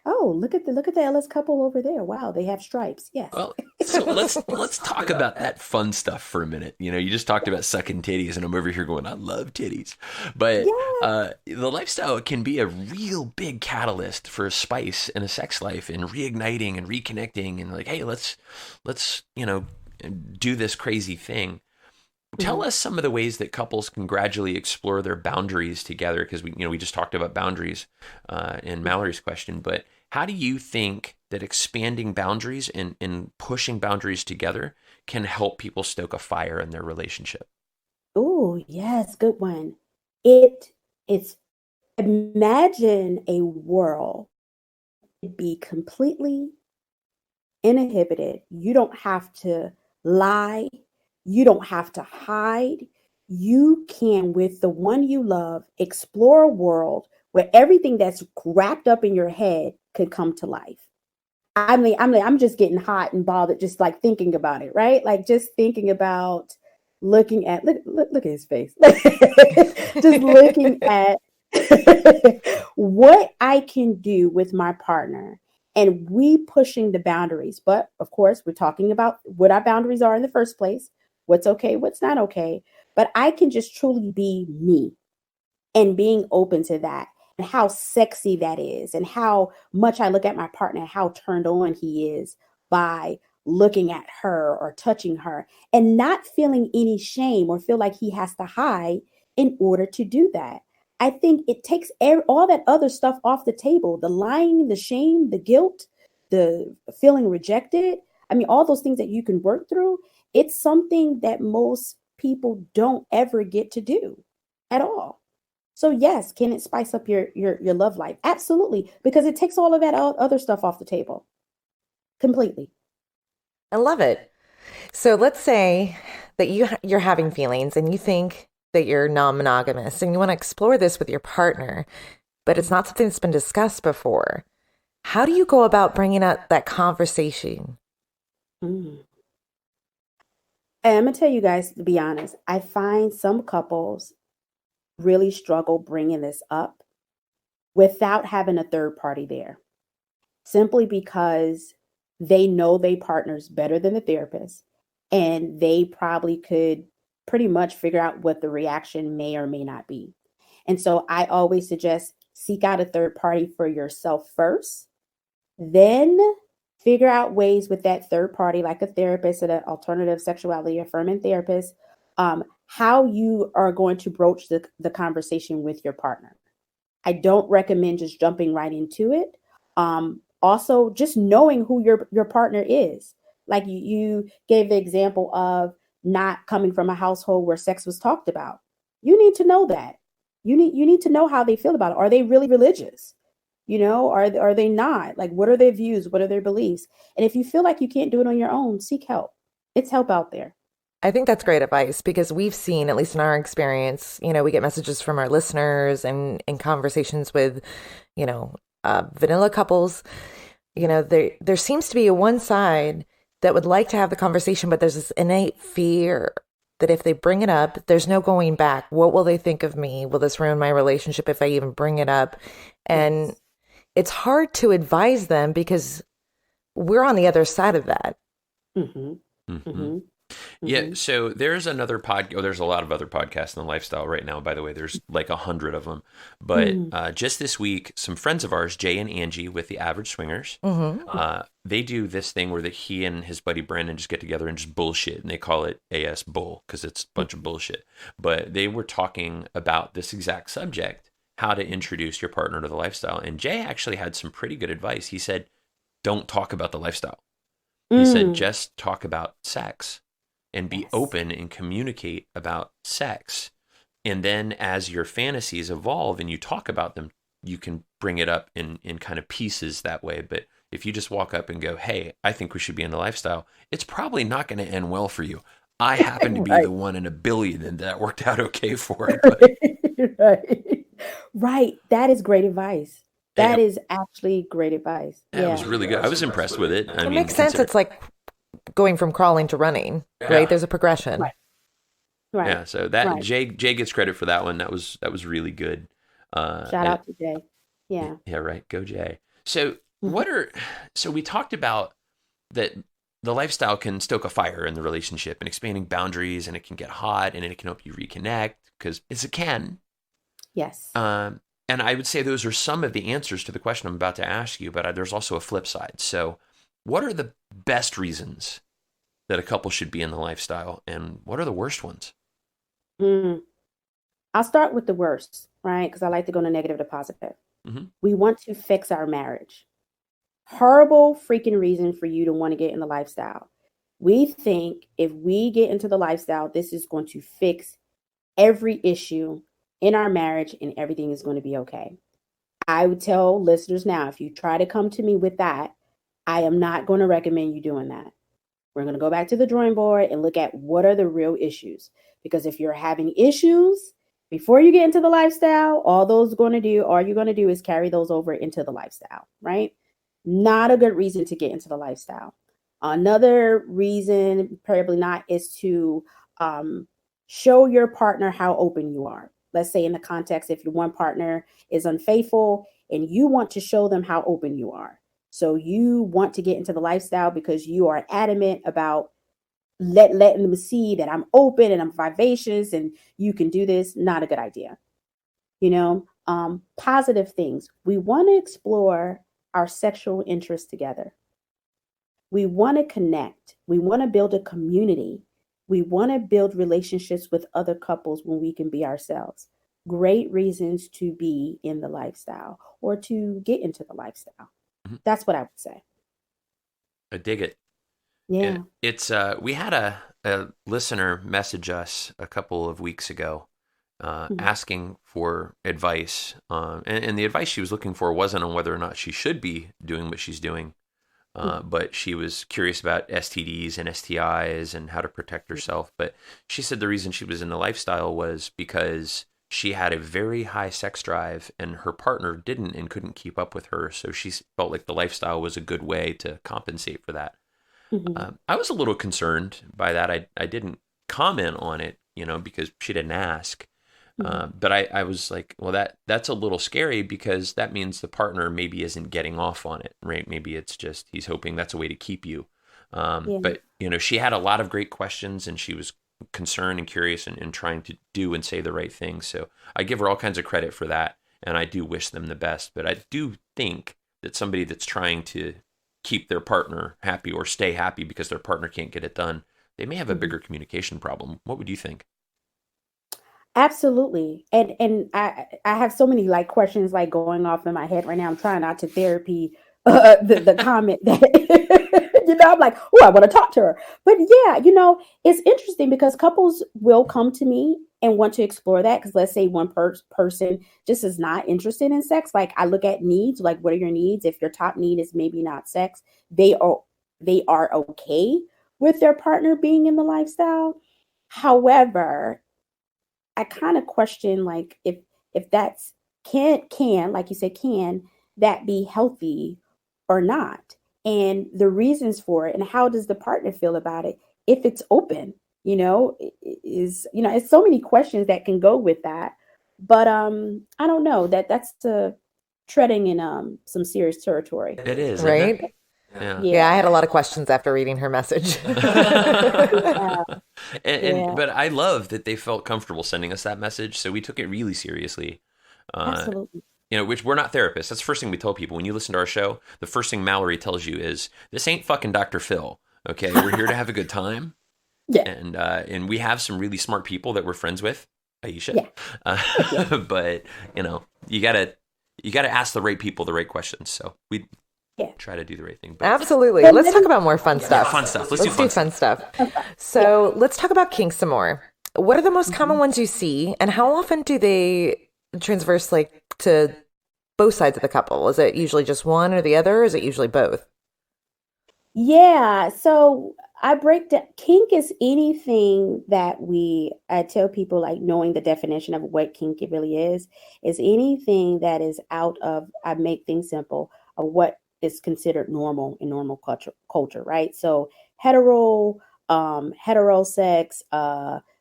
Oh, look at the Ellis couple over there. Wow, they have stripes. Yes. Well, so let's talk about that fun stuff for a minute. You just talked about sucking titties, and I'm over here going, I love titties. But Yeah. the lifestyle can be a real big catalyst for a spice in a sex life and reigniting and reconnecting and like, hey, let's do this crazy thing. Tell us some of the ways that couples can gradually explore their boundaries together, because we just talked about boundaries in Mallory's question, but how do you think that expanding boundaries and pushing boundaries together can help people stoke a fire in their relationship? Oh, yes, good one. It's imagine a world be completely uninhibited. You don't have to lie. You don't have to hide. You can, with the one you love, explore a world where everything that's wrapped up in your head could come to life. I'm just getting hot and bothered just like thinking about it, right? Like just thinking about looking at look at his face. Just looking at what I can do with my partner and we pushing the boundaries. But of course, we're talking about what our boundaries are in the first place, what's okay, what's not okay. But I can just truly be me and being open to that and how sexy that is and how much I look at my partner, how turned on he is by looking at her or touching her and not feeling any shame or feel like he has to hide in order to do that. I think it takes all that other stuff off the table, the lying, the shame, the guilt, the feeling rejected. I mean, all those things that you can work through. It's something that most people don't ever get to do at all. So yes, can it spice up your love life? Absolutely, because it takes all of that other stuff off the table completely. I love it. So let's say that you're having feelings and you think that you're non-monogamous and you want to explore this with your partner, but it's not something that's been discussed before. How do you go about bringing up that conversation? Mm. And I'm gonna tell you guys, to be honest, I find some couples really struggle bringing this up without having a third party there, simply because they know their partners better than the therapist, and they probably could pretty much figure out what the reaction may or may not be. And so I always suggest seek out a third party for yourself first, then figure out ways with that third party, like a therapist and an alternative sexuality affirming therapist, how you are going to broach the conversation with your partner. I don't recommend just jumping right into it. Also, just knowing who your partner is. Like you gave the example of not coming from a household where sex was talked about. You need to know that. You need to know how they feel about it. Are they really religious? Are they not? Like, what are their views? What are their beliefs? And if you feel like you can't do it on your own, seek help. It's help out there. I think that's great advice because we've seen, at least in our experience, we get messages from our listeners and in conversations with, vanilla couples. There seems to be a one side that would like to have the conversation, but there's this innate fear that if they bring it up, there's no going back. What will they think of me? Will this ruin my relationship if I even bring it up? And Yes. it's hard to advise them because we're on the other side of that. Mm-hmm. Mm-hmm. Mm-hmm. Yeah, so there's another there's a lot of other podcasts in the lifestyle right now, by the way. There's like 100 of them. But just this week, some friends of ours, Jay and Angie with the Average Swingers, they do this thing where he and his buddy Brandon just get together and just bullshit, and they call it AS Bull because it's a bunch of bullshit. But they were talking about this exact subject, how to introduce your partner to the lifestyle. And Jay actually had some pretty good advice. He said, don't talk about the lifestyle. He said, just talk about sex. And be open and communicate about sex. And then as your fantasies evolve and you talk about them, you can bring it up in kind of pieces that way. But if you just walk up and go, hey, I think we should be in the lifestyle, it's probably not going to end well for you. I happen to be the one in a billion and that worked out okay for it. But... Right. That is great advice. That is actually great advice. Yeah, it was really good. I was impressed with it. It makes sense. It's like going from crawling to running, right? There's a progression. Right. Yeah, so that Jay gets credit for that one. That was really good. Shout out to Jay. Yeah. Yeah, right. Go Jay. So So we talked about that the lifestyle can stoke a fire in the relationship and expanding boundaries, and it can get hot, and it can help you reconnect because it can. Yes. And I would say those are some of the answers to the question I'm about to ask you, but there's also a flip side. So what are the best reasons that a couple should be in the lifestyle, and what are the worst ones? I'll start with the worst, right? Because I like to go to negative to positive. Mm-hmm. We want to fix our marriage. Horrible freaking reason for you to want to get in the lifestyle. We think if we get into the lifestyle, this is going to fix every issue in our marriage and everything is going to be okay. I would tell listeners now, if you try to come to me with that, I am not going to recommend you doing that. We're going to go back to the drawing board and look at what are the real issues. Because if you're having issues before you get into the lifestyle, all you're going to do is carry those over into the lifestyle, right? Not a good reason to get into the lifestyle. Another reason, probably not, is to show your partner how open you are. Let's say in the context, if your one partner is unfaithful and you want to show them how open you are. So you want to get into the lifestyle because you are adamant about letting them see that I'm open and I'm vivacious and you can do this. Not a good idea. Positive things. We want to explore our sexual interests together. We want to connect. We want to build a community. We want to build relationships with other couples when we can be ourselves. Great reasons to be in the lifestyle or to get into the lifestyle. Mm-hmm. That's what I would say. I dig it. Yeah. It's we had a listener message us a couple of weeks ago asking for advice. And the advice she was looking for wasn't on whether or not she should be doing what she's doing. But she was curious about STDs and STIs and how to protect herself. But she said the reason she was in the lifestyle was because she had a very high sex drive and her partner didn't and couldn't keep up with her. So she felt like the lifestyle was a good way to compensate for that. Mm-hmm. I was a little concerned by that. I didn't comment on it, because she didn't ask. Mm-hmm. But I was like, well, that's a little scary because that means the partner maybe isn't getting off on it, right? Maybe it's just he's hoping that's a way to keep you. But, she had a lot of great questions and she was concerned and curious and trying to do and say the right thing. So I give her all kinds of credit for that. And I do wish them the best. But I do think that somebody that's trying to keep their partner happy or stay happy because their partner can't get it done, they may have a bigger communication problem. What would you think? Absolutely. And I have so many questions going off in my head right now. I'm trying not to therapy the comment that, I'm like, oh, I want to talk to her. But yeah, it's interesting because couples will come to me and want to explore that. Because let's say one person just is not interested in sex. I look at needs, what are your needs? If your top need is maybe not sex, they are okay with their partner being in the lifestyle. However, I kind of question if that's can like you said, can that be healthy or not, and the reasons for it, and how does the partner feel about it if it's open? It's so many questions that can go with that. But I don't know, that's treading in some serious territory. It is, right? Isn't it? Yeah, I had a lot of questions after reading her message. But I love that they felt comfortable sending us that message, so we took it really seriously. Absolutely. Which we're not therapists. That's the first thing we tell people. When you listen to our show, the first thing Mallory tells you is, this ain't fucking Dr. Phil, okay? We're here to have a good time. Yeah. And we have some really smart people that we're friends with, Ieshai. Yeah. But, you gotta ask the right people the right questions. So we try to do the right thing. But absolutely. Let's talk about more fun stuff. Fun stuff. Let's do fun stuff. So let's talk about kinks some more. What are the most common ones you see, and how often do they transverse to both sides of the couple? Is it usually just one or the other, or is it usually both? Yeah. So I break down kink is anything that I tell people, knowing the definition of what kink it really is anything that is out of, I make things simple, of what is considered normal in normal culture, right? So hetero sex,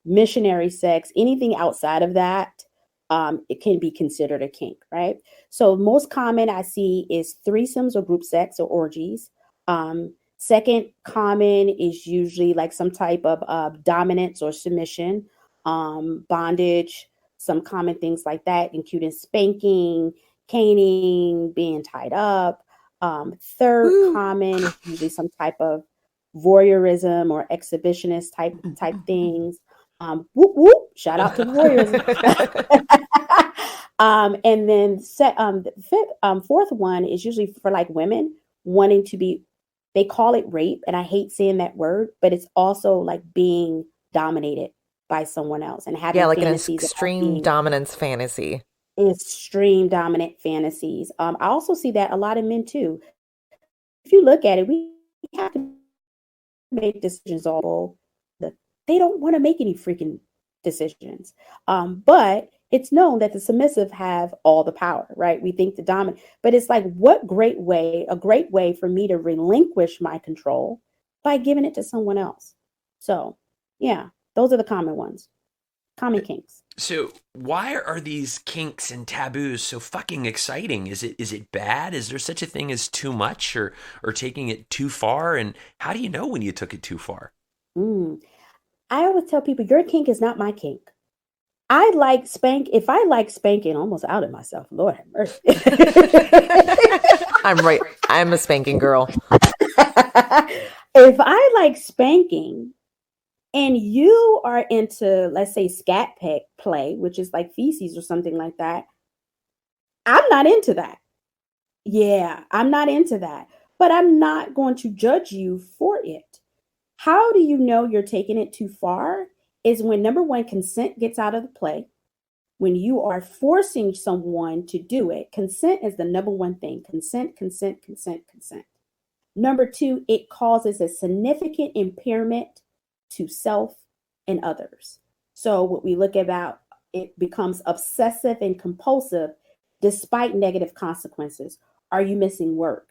missionary sex, anything outside of that it can be considered a kink, right? So most common I see is threesomes or group sex or orgies. Second common is usually like some type of dominance or submission, bondage, some common things like that, including spanking, caning, being tied up. Third common is usually some type of voyeurism or exhibitionist type things. Whoop whoop! Shout out to the voyeurism. And then fourth one is usually for like women wanting to be. They call it rape, and I hate saying that word, but it's also like being dominated by someone else and having like an fantasies extreme dominance fantasy. Extreme dominant fantasies. I also see that a lot of men too. If you look at it, we have to make decisions all the they don't want to make any freaking decisions. But it's known that the submissive have all the power, right? We think the dominant, but it's like, a great way for me to relinquish my control by giving it to someone else. So yeah, those are the common ones, common kinks. So why are these kinks and taboos so fucking exciting? Is it bad? Is there such a thing as too much or taking it too far? And how do you know when you took it too far? I always tell people, your kink is not my kink. If I like spanking, almost out of myself, Lord have mercy. I'm a spanking girl. If I like spanking and you are into, let's say, scat play, which is like feces or something like that, I'm not into that. Yeah, I'm not into that. But I'm not going to judge you for it. How do you know you're taking it too far? Is when, number one, consent gets out of the play. When you are forcing someone to do it, consent is the number one thing. Consent. Number two, it causes a significant impairment to self and others. So what we look about, it becomes obsessive and compulsive despite negative consequences. Are you missing work?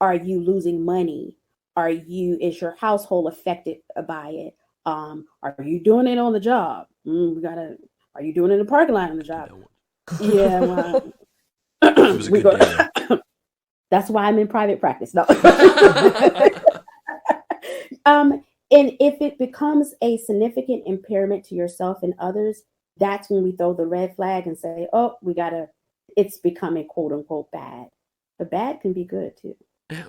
Are you losing money? Is your household affected by it? Are you doing it on the job? Are you doing it in the parking lot on the job? Yeah, well, it was a good day. That's why I'm in private practice. No. And if it becomes a significant impairment to yourself and others, that's when we throw the red flag and say, oh, it's becoming quote unquote bad. But bad can be good too.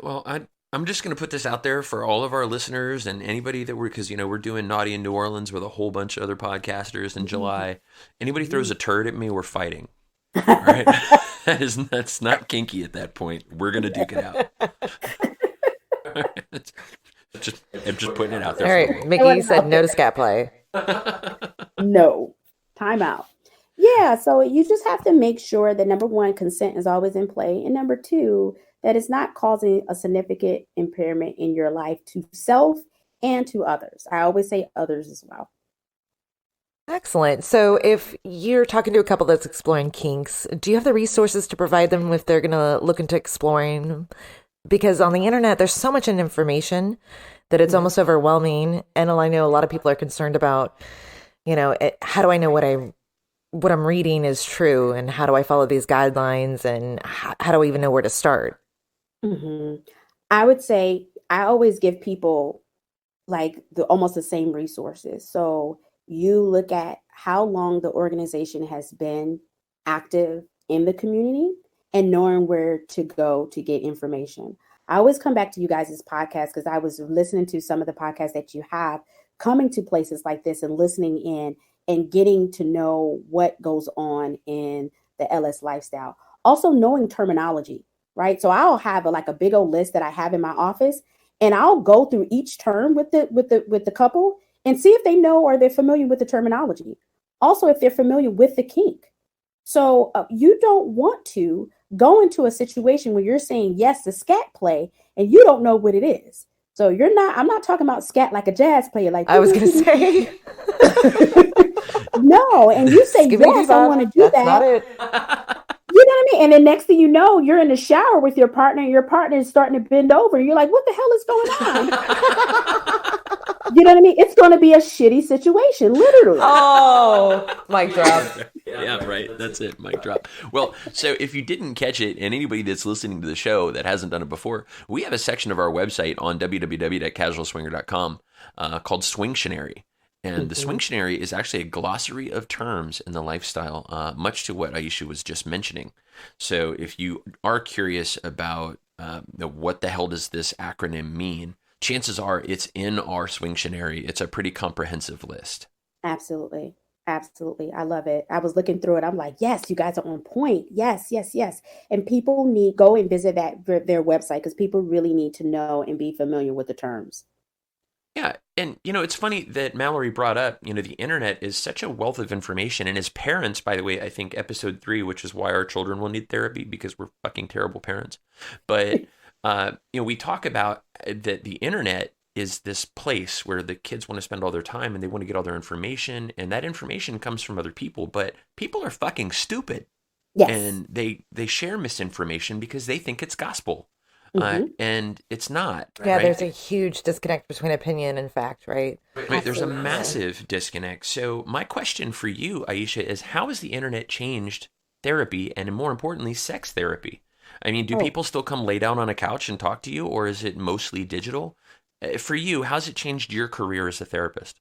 Well, I'm just going to put this out there for all of our listeners and anybody that because we're doing Naughty in New Orleans with a whole bunch of other podcasters in July. Anybody throws a turd at me, we're fighting. All right. That's not kinky at that point. We're going to duke it out. I'm just putting it out there. All right. Mickey, you said no to scat play. No. Time out. Yeah. So you just have to make sure that, number one, consent is always in play. And number two, that it's not causing a significant impairment in your life to self and to others. I always say others as well. Excellent. So if you're talking to a couple that's exploring kinks, do you have the resources to provide them if they're going to look into exploring? Because on the internet, there's so much information that it's almost overwhelming. And I know a lot of people are concerned about, how do I know what I'm reading is true? And how do I follow these guidelines? And how do I even know where to start? I would say I always give people like almost the same resources. So you look at how long the organization has been active in the community and knowing where to go to get information. I always come back to you guys' podcast because I was listening to some of the podcasts that you have, coming to places like this and listening in and getting to know what goes on in the LS lifestyle. Also knowing terminology, right? So I'll have a big old list that I have in my office, and I'll go through each term with the couple and see if they know or they're familiar with the terminology. Also, if they're familiar with the kink. So you don't want to go into a situation where you're saying yes to scat play and you don't know what it is. So I'm not talking about scat like a jazz player. Like I was going to say. No, and you say, yes, I want to do that. Not it. You know what I mean? And the next thing you know, you're in the shower with your partner and your partner is starting to bend over. You're like, what the hell is going on? You know what I mean? It's going to be a shitty situation, literally. Oh, mic drop. Yeah, right. That's it. Mic drop. Well, so if you didn't catch it, and anybody that's listening to the show that hasn't done it before, we have a section of our website on www.casualswinger.com called Swingtionary. And the Swingtionary is actually a glossary of terms in the lifestyle, much to what Ieshai was just mentioning. So if you are curious about what the hell does this acronym mean, chances are it's in our Swingtionary. It's a pretty comprehensive list. Absolutely. Absolutely. I love it. I was looking through it. I'm like, yes, you guys are on point. Yes, yes, yes. And people need go and visit their website because people really need to know and be familiar with the terms. Yeah, and it's funny that Mallory brought up, the internet is such a wealth of information. And as parents, by the way, I think episode 3, which is why our children will need therapy because we're fucking terrible parents. But, we talk about that the internet is this place where the kids want to spend all their time and they want to get all their information. And that information comes from other people, but people are fucking stupid. Yes. And they share misinformation because they think it's gospel. And it's not. Yeah, right? There's a huge disconnect between opinion and fact, right? Right, there's a massive disconnect. So my question for you, Ieshai, is how has the internet changed therapy and, more importantly, sex therapy? I mean, do people still come lay down on a couch and talk to you, or is it mostly digital? For you, how's it changed your career as a therapist?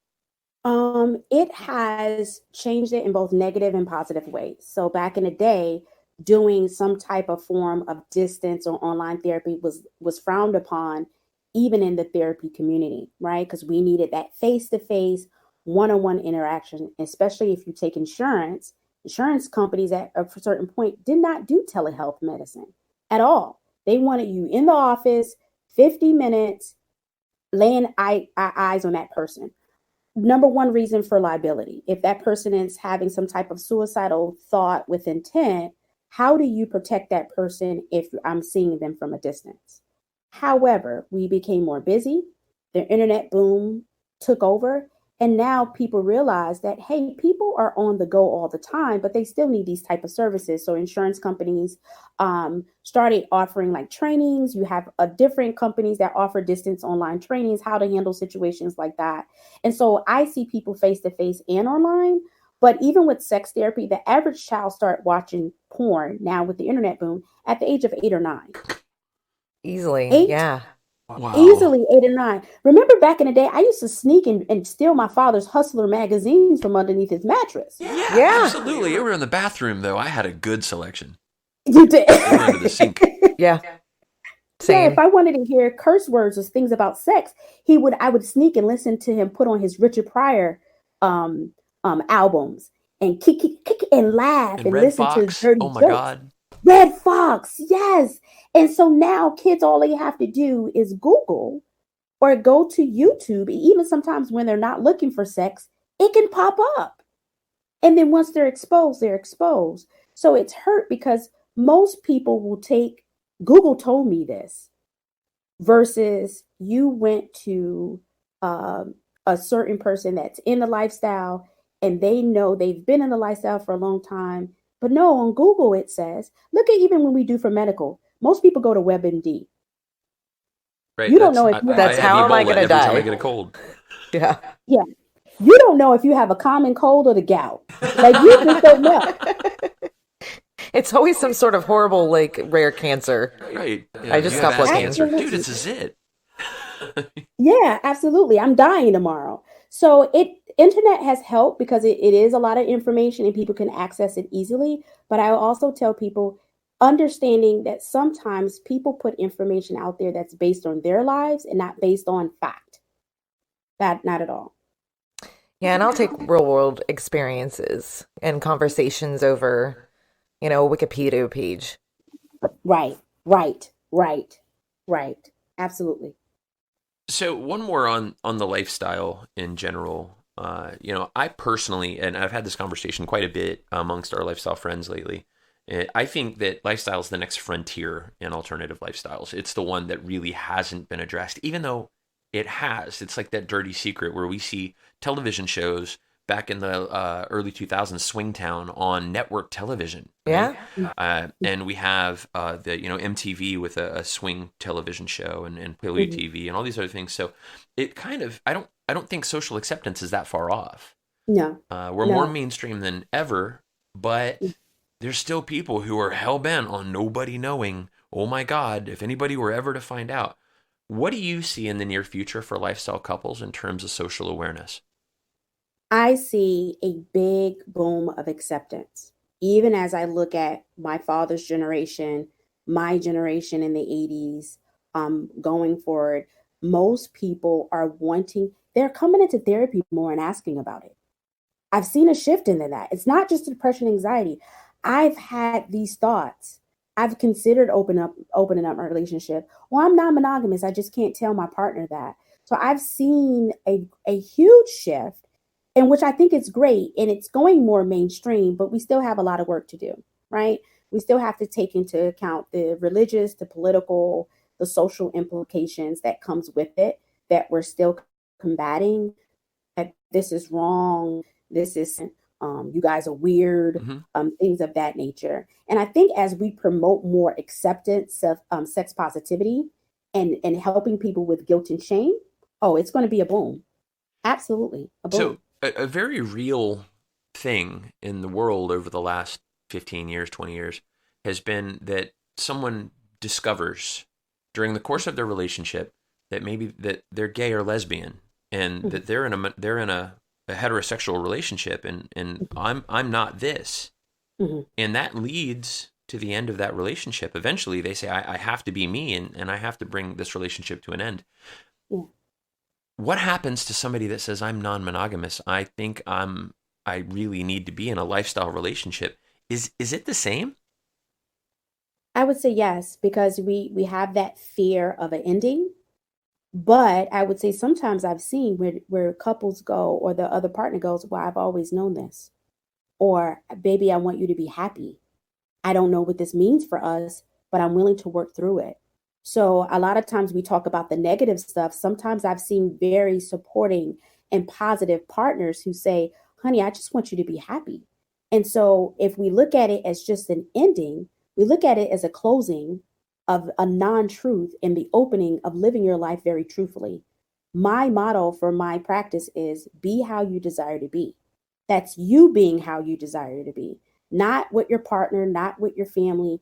It has changed it in both negative and positive ways. So back in the day, doing some type of form of distance or online therapy was frowned upon, even in the therapy community, right? Because we needed that face-to-face, one-on-one interaction, especially if you take insurance. Insurance companies at a certain point did not do telehealth medicine at all. They wanted you in the office, 50 minutes, laying eyes on that person. Number one reason for liability. If that person is having some type of suicidal thought with intent, how do you protect that person if I'm seeing them from a distance? However, we became more busy. The internet boom took over. And now people realize that, hey, people are on the go all the time, but they still need these type of services. So insurance companies started offering like trainings. You have different companies that offer distance online trainings, how to handle situations like that. And so I see people face to face and online. But even with sex therapy, the average child start watching porn now with the internet boom at the age of 8 or 9. Easily. 8? Yeah. Wow. Easily 8 or 9. Remember back in the day, I used to sneak and steal my father's Hustler magazines from underneath his mattress. Yeah, absolutely. You were in the bathroom, though. I had a good selection. You did. You were under the sink. Yeah. Yeah, Same. if I wanted to hear curse words or things about sex, I would sneak and listen to him put on his Richard Pryor albums and kick and laugh and Red listen Fox. to his dirty Oh my jokes. God. Red Fox, yes. And so now kids, all they have to do is Google or go to YouTube. Even sometimes when they're not looking for sex, it can pop up. And then once they're exposed, they're exposed. So it's hurt because most people will take, Google told me this, versus you went to a certain person that's in the lifestyle and they know they've been in the lifestyle for a long time. But no, on Google, it says, look at even when we do for medical, most people go to WebMD. Right. You don't know if That's how am I going to every time I die? get a cold. Yeah. Yeah. You don't know if you have a common cold or the gout. Like you just don't know. It's always some sort of horrible, like, rare cancer. Right. Yeah, I just you have stopped ass looking. cancer. Dude, it's a zit. Yeah, absolutely. I'm dying tomorrow. So internet has helped because it is a lot of information and people can access it easily. But I also tell people understanding that sometimes people put information out there that's based on their lives and not based on fact. That not at all. Yeah, and I'll take real world experiences and conversations over, a Wikipedia page. Right. Absolutely. So one more on the lifestyle in general. I personally, and I've had this conversation quite a bit amongst our lifestyle friends lately. I think that lifestyle is the next frontier in alternative lifestyles. It's the one that really hasn't been addressed, even though it has. It's like that dirty secret where we see television shows back in the early 2000s, Swingtown on network television. Right? Yeah. And we have the MTV with a swing television show and Paleo TV and all these other things. So it kind of I don't think social acceptance is that far off. No. We're more mainstream than ever, but there's still people who are hell-bent on nobody knowing. Oh my God, if anybody were ever to find out. What do you see in the near future for lifestyle couples in terms of social awareness? I see a big boom of acceptance. Even as I look at my father's generation, my generation in the 80s, going forward, most people are they're coming into therapy more and asking about it. I've seen a shift into that. It's not just depression, anxiety. I've had these thoughts. I've considered opening up my relationship. Well, I'm non-monogamous. I just can't tell my partner that. So I've seen a huge shift, in which I think it's great, and it's going more mainstream, but we still have a lot of work to do, right? We still have to take into account the religious, the political, the social implications that comes with it, that we're still combating. That this is wrong. This is you guys are weird, things of that nature. And I think as we promote more acceptance of sex positivity and helping people with guilt and shame, oh, it's going to be a boom. Absolutely, a boom. So a very real thing in the world over the last 15 years, 20 years has been that someone discovers during the course of their relationship that maybe that they're gay or lesbian, and that they're in a heterosexual relationship, and I'm not this. And that leads to the end of that relationship. Eventually they say, I have to be me, and I have to bring this relationship to an end. Yeah. What happens to somebody that says, I'm non-monogamous? I think I really need to be in a lifestyle relationship. Is it the same? I would say yes, because we have that fear of an ending. But I would say sometimes I've seen where couples go, or the other partner goes, well, I've always known this. Or, baby, I want you to be happy. I don't know what this means for us, but I'm willing to work through it. So a lot of times we talk about the negative stuff. Sometimes I've seen very supporting and positive partners who say, honey, I just want you to be happy. And so if we look at it as just an ending, we look at it as a closing of a non-truth and the opening of living your life very truthfully. My motto for my practice is be how you desire to be. That's you being how you desire to be, not with your partner, not with your family.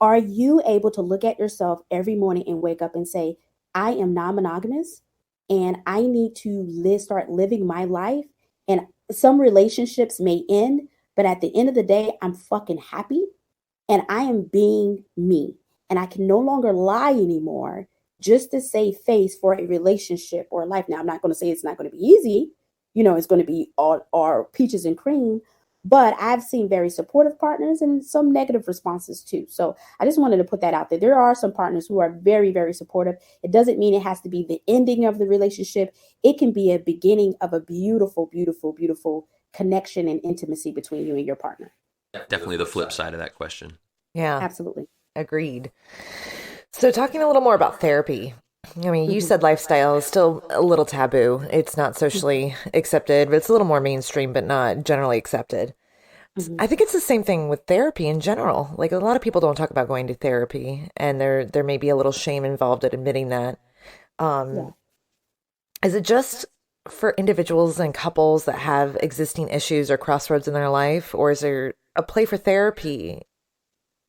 Are you able to look at yourself every morning and wake up and say, I am non-monogamous and I need to start living my life, and some relationships may end, but at the end of the day, I'm fucking happy and I am being me. And I can no longer lie anymore just to save face for a relationship or life. Now, I'm not going to say it's not going to be easy. It's going to be all peaches and cream. But I've seen very supportive partners and some negative responses too. So I just wanted to put that out there. There are some partners who are very, very supportive. It doesn't mean it has to be the ending of the relationship. It can be a beginning of a beautiful, beautiful, beautiful connection and intimacy between you and your partner. Definitely the flip side of that question. Yeah. Absolutely. Agreed. So talking a little more about therapy. I mean, you said lifestyle is still a little taboo. It's not socially accepted, but it's a little more mainstream, but not generally accepted. I think it's the same thing with therapy in general. Like, a lot of people don't talk about going to therapy, and there may be a little shame involved at admitting that. Is it just for individuals and couples that have existing issues or crossroads in their life, or is there a play for therapy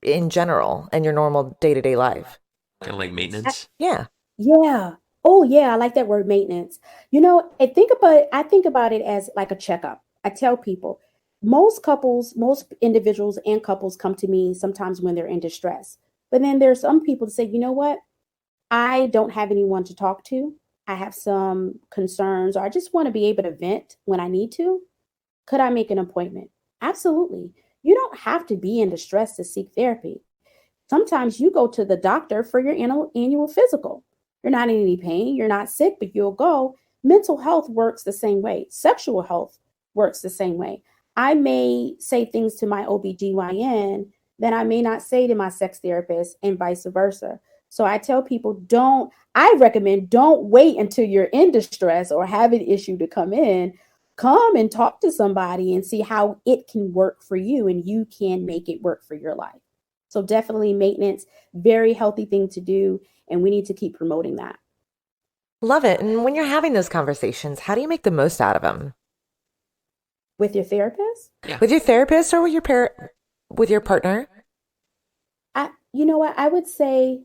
in general in your normal day-to-day life? Kind of like maintenance? Yeah. Yeah. Oh, yeah. I like that word, maintenance. I think about it as like a checkup. I tell people, most individuals and couples come to me sometimes when they're in distress. But then there's some people that say, you know what? I don't have anyone to talk to. I have some concerns, or I just want to be able to vent when I need to. Could I make an appointment? Absolutely. You don't have to be in distress to seek therapy. Sometimes you go to the doctor for your annual physical. You're not in any pain. You're not sick, but you'll go. Mental health works the same way. Sexual health works the same way. I may say things to my OBGYN that I may not say to my sex therapist, and vice versa. So I tell people, I recommend don't wait until you're in distress or have an issue to come in. Come and talk to somebody and see how it can work for you, and you can make it work for your life. So definitely maintenance, very healthy thing to do. And we need to keep promoting that. Love it. And when you're having those conversations, how do you make the most out of them? With your therapist? Yeah. With your therapist or with with your partner? You know what? I would say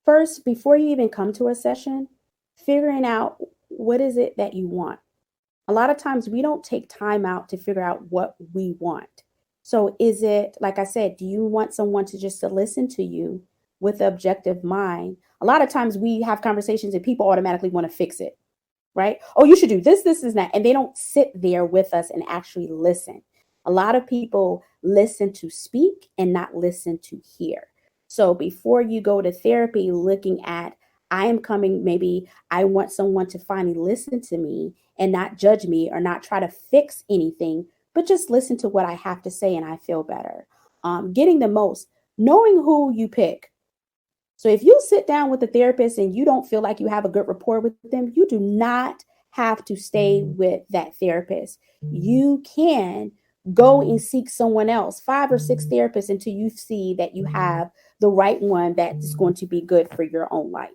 first, before you even come to a session, figuring out what is it that you want. A lot of times we don't take time out to figure out what we want. So is it, like I said, do you want someone to listen to you with an objective mind? A lot of times we have conversations and people automatically want to fix it, right? Oh, you should do this, this, and that. And they don't sit there with us and actually listen. A lot of people listen to speak and not listen to hear. So before you go to therapy looking at, I am coming, maybe I want someone to finally listen to me and not judge me or not try to fix anything, but just listen to what I have to say and I feel better. Getting the most, knowing who you pick. So if you sit down with a therapist and you don't feel like you have a good rapport with them, you do not have to stay with that therapist. You can go and seek someone else, 5 or 6 therapists until you see that you have the right one that is going to be good for your own life.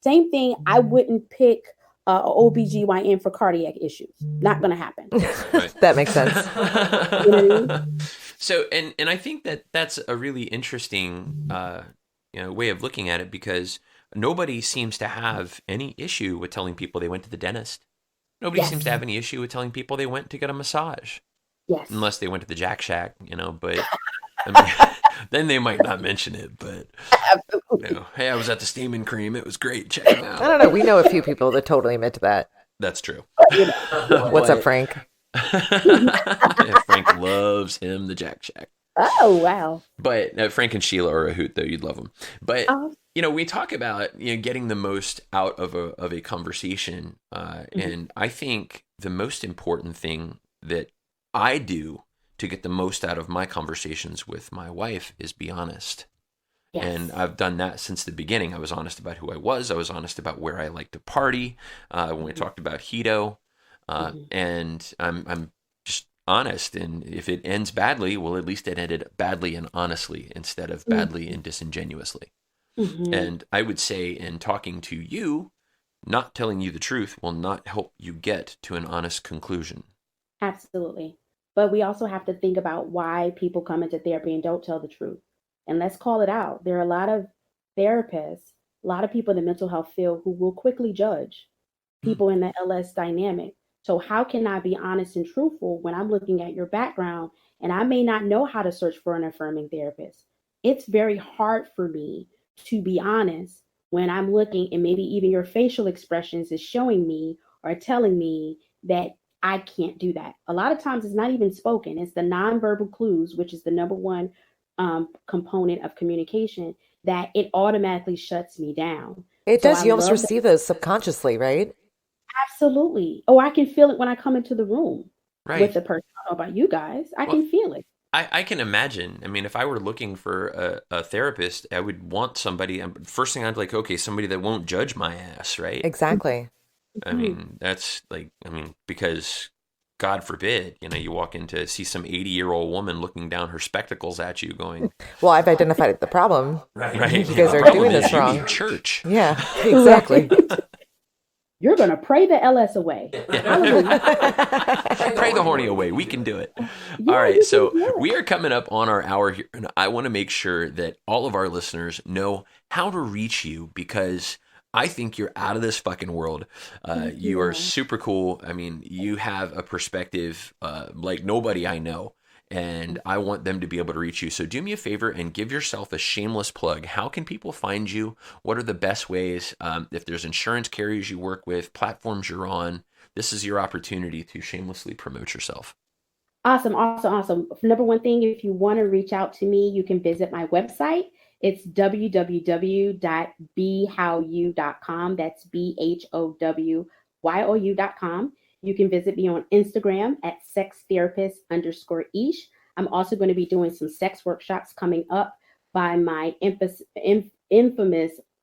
Same thing, I wouldn't pick a OBGYN for cardiac issues. Not going to happen. Right. That makes sense. You know what I mean? So, and I think that that's a really interesting way of looking at it, because nobody seems to have any issue with telling people they went to the dentist. Nobody Yes. seems to have any issue with telling people they went to get a massage, Yes. unless they went to the Jack Shack, but I mean, then they might not mention it, but hey, I was at the Steam and Cream. It was great. Check it I out. don't know. We know a few people that totally admit to that. That's true. What's up, Frank? Yeah, Frank loves him, the Jack Shack. Oh, wow. But Frank and Sheila are a hoot, though. You'd love them. But Oh. we talk about getting the most out of a conversation, and I think the most important thing that I do to get the most out of my conversations with my wife is be honest. Yes. And I've done that since the beginning. I was honest about who I was. I was honest about where I like to party. When we talked about Hito, and I'm just honest. And if it ends badly, well, at least it ended badly and honestly instead of badly and disingenuously. And I would say, in talking to you, not telling you the truth will not help you get to an honest conclusion. Absolutely. But we also have to think about why people come into therapy and don't tell the truth. And let's call it out. There are a lot of therapists, a lot of people in the mental health field who will quickly judge people in the LS dynamic. So how can I be honest and truthful when I'm looking at your background and I may not know how to search for an affirming therapist? It's very hard for me to be honest when I'm looking and maybe even your facial expressions is showing me or telling me that I can't do that. A lot of times it's not even spoken. It's the nonverbal clues, which is the number one component of communication, that it automatically shuts me down. It So does. I You almost love that. receive those subconsciously, right? Absolutely. Oh, I can feel it when I come into the room Right. with the person. I don't know about you guys. I Well, can feel it. I can imagine. I mean, if I were looking for a therapist, I would want somebody. First thing I'd like, okay, somebody that won't judge my ass, right? Exactly. I mean, that's because God forbid, you walk in to see some 80-year-old woman looking down her spectacles at you going, Well, I've identified the problem. right, You guys the are problem doing is this you wrong. need church. Yeah, exactly. You're going to pray the LS away. Pray the horny away. We can do it. Yeah, All right. you So can do it. we are coming up on our hour here, and I want to make sure that all of our listeners know how to reach you, because I think you're out of this fucking world. You are super cool. I mean, you have a perspective like nobody I know, and I want them to be able to reach you. So do me a favor and give yourself a shameless plug. How can people find you? What are the best ways? If there's insurance carriers you work with, platforms you're on, this is your opportunity to shamelessly promote yourself. Awesome. Number one thing, if you want to reach out to me, you can visit my website. It's www.BeHowYou.com. That's BHOWYOU.com. You can visit me on Instagram at sextherapist_Ish. I'm also going to be doing some sex workshops coming up by my infamous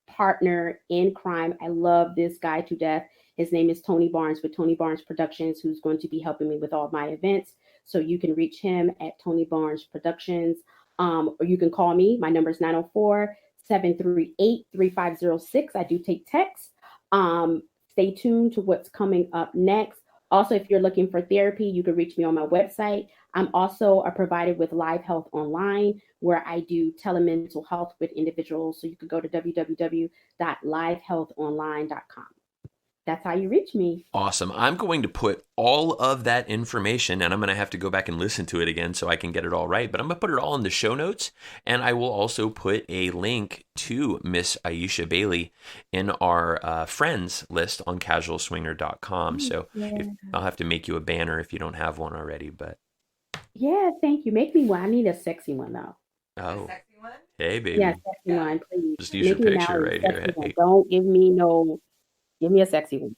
partner in crime. I love this guy to death. His name is Tony Barnes with Tony Barnes Productions, who's going to be helping me with all my events. So you can reach him at Tony Barnes Productions, or you can call me. My number is 904-738-3506. I do take texts. Stay tuned to what's coming up next. Also, if you're looking for therapy, you can reach me on my website. I'm also provided with Live Health Online, where I do telemental health with individuals. So you can go to www.livehealthonline.com. That's how you reach me. Awesome. I'm going to put all of that information, and I'm going to have to go back and listen to it again so I can get it all right, but I'm going to put it all in the show notes, and I will also put a link to Miss Ieshai Bailey in our friends list on casualswinger.com. So I'll have to make you a banner if you don't have one already, but... Yeah, thank you. Make me one. I need a sexy one, though. Oh. Sexy one? Hey, baby. Yeah, sexy one, please. Just use your picture right here. Hey. Don't give me give me a sexy one.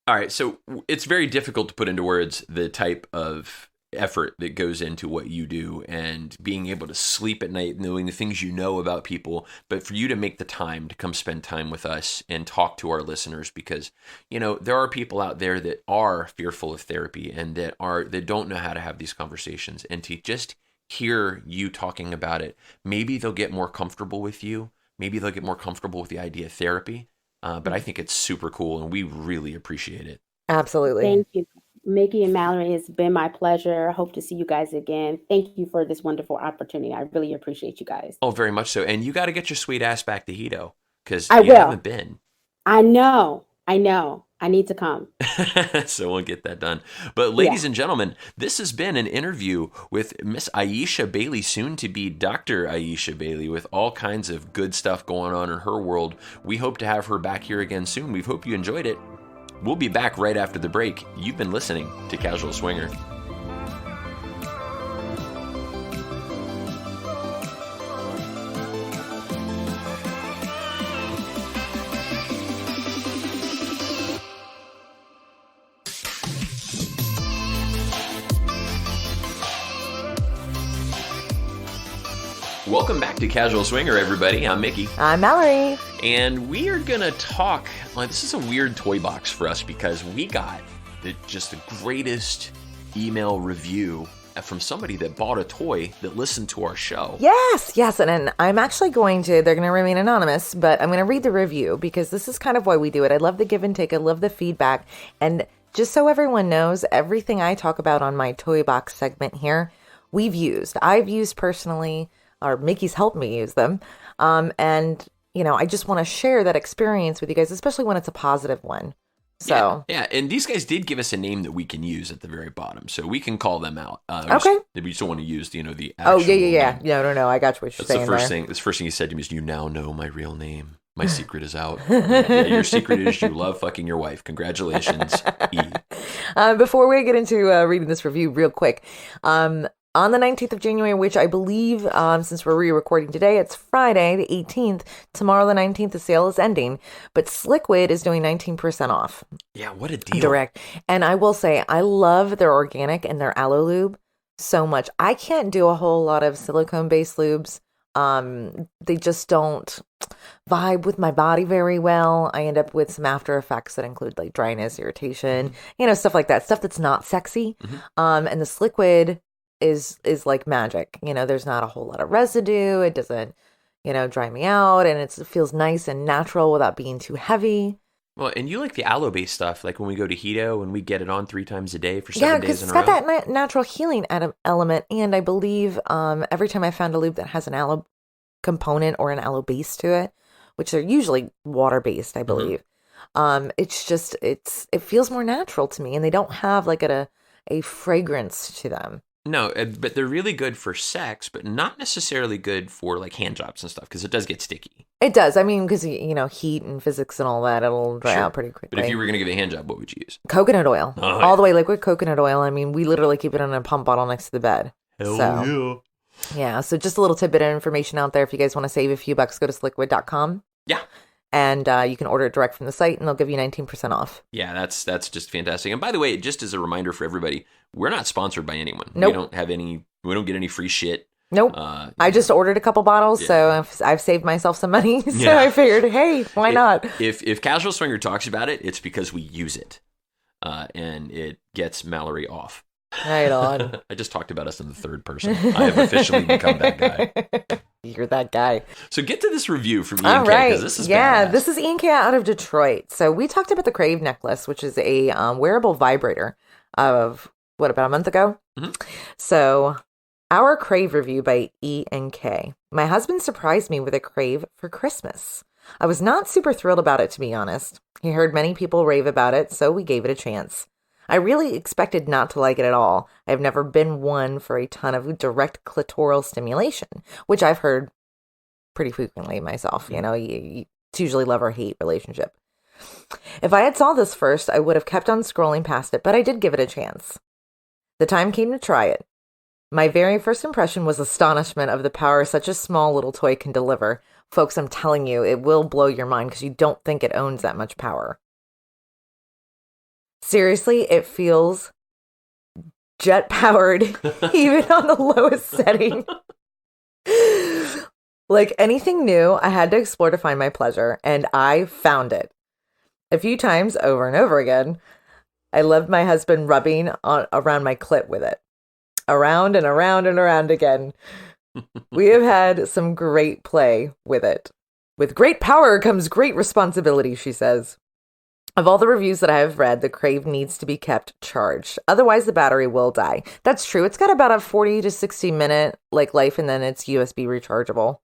All right, so it's very difficult to put into words the type of effort that goes into what you do and being able to sleep at night knowing the things you know about people, but for you to make the time to come spend time with us and talk to our listeners, because there are people out there that are fearful of therapy and that don't know how to have these conversations, and to just hear you talking about it, maybe they'll get more comfortable with you, maybe they'll get more comfortable with the idea of therapy. But I think it's super cool, and we really appreciate it. Absolutely. Thank you. Mickey and Mallory, it's been my pleasure. I hope to see you guys again. Thank you for this wonderful opportunity. I really appreciate you guys. Oh, very much so. And you got to get your sweet ass back to Hito, because you haven't been. I know. I need to come. So we'll get that done. But ladies and gentlemen, this has been an interview with Miss Ieshai Bailey, soon to be Dr. Ieshai Bailey, with all kinds of good stuff going on in her world. We hope to have her back here again soon. We hope you enjoyed it. We'll be back right after the break. You've been listening to Casual Swinger. Welcome back to Casual Swinger, everybody. I'm Mickey. I'm Mallory. And we are going to talk, this is a weird toy box for us because we got just the greatest email review from somebody that bought a toy that listened to our show. Yes. And I'm actually they're going to remain anonymous, but I'm going to read the review because this is kind of why we do it. I love the give and take. I love the feedback. And just so everyone knows, everything I talk about on my toy box segment here, I've used personally, or Mickey's helped me use them. And, I just want to share that experience with you guys, especially when it's a positive one. So yeah. And these guys did give us a name that we can use at the very bottom, so we can call them out. Okay. We just don't want to use the actual Oh, yeah. name. No. I got what you're saying. That's the first thing he said to me is, "You now know my real name. My secret is out." Yeah, your secret is you love fucking your wife. Congratulations, E. Before we get into reading this review real quick, on the 19th of January, which I believe, since we're re-recording today, it's Friday, the 18th. Tomorrow, the 19th, the sale is ending. But Sliquid is doing 19% off. Yeah, what a deal. Direct. And I will say, I love their organic and their aloe lube so much. I can't do a whole lot of silicone-based lubes. They just don't vibe with my body very well. I end up with some after effects that include like dryness, irritation, stuff like that. Stuff that's not sexy. Mm-hmm. And the Sliquid is like magic. There's not a whole lot of residue. It doesn't, dry me out, and it feels nice and natural without being too heavy. Well, and you like the aloe-based stuff, like when we go to Hito and we get it on 3 times a day for 7 days in a row. Yeah, because it's got that natural healing element, and I believe every time I found a lube that has an aloe component or an aloe base to it, which are usually water-based, I believe, it feels more natural to me, and they don't have like a fragrance to them. No, but they're really good for sex, but not necessarily good for like hand jobs and stuff, because it does get sticky. It does. I mean, because, heat and physics and all that, it'll dry out pretty quickly. But if you were going to give a hand job, what would you use? Coconut oil. All the way liquid coconut oil. I mean, we literally keep it in a pump bottle next to the bed. Hell yeah. Yeah, so just a little tidbit of information out there. If you guys want to save a few bucks, go to sliquid.com. Yeah. And you can order it direct from the site, and they'll give you 19% off. Yeah, that's just fantastic. And by the way, just as a reminder for everybody, we're not sponsored by anyone. Nope. We don't get any free shit. Nope. I just ordered a couple bottles, so I've saved myself some money. So I figured, hey, why not? If Casual Swinger talks about it, it's because we use it, and it gets Mallory off. Right on. I just talked about us in the third person. I have officially become that guy. You're that guy. So get to this review from All Ian K, right. because this is yeah, badass. this is Ian K out of Detroit. So we talked about the Crave necklace, which is a wearable vibrator of, about a month ago? Mm-hmm. So our Crave review by Ian K. My husband surprised me with a Crave for Christmas. I was not super thrilled about it, to be honest. He heard many people rave about it, so we gave it a chance. I really expected not to like it at all. I've never been one for a ton of direct clitoral stimulation, which I've heard pretty frequently myself. You know, it's usually love or hate relationship. If I had saw this first, I would have kept on scrolling past it, but I did give it a chance. The time came to try it. My very first impression was astonishment of the power such a small little toy can deliver. Folks, I'm telling you, it will blow your mind because you don't think it owns that much power. Seriously, it feels jet-powered, even on the lowest setting. Like anything new, I had to explore to find my pleasure, and I found it. A few times, over and over again, I loved my husband rubbing around my clit with it. Around and around and around again. We have had some great play with it. With great power comes great responsibility, she says. Of all the reviews that I have read, the Crave needs to be kept charged. Otherwise, the battery will die. That's true. It's got about a 40 to 60 minute life, and then it's USB rechargeable.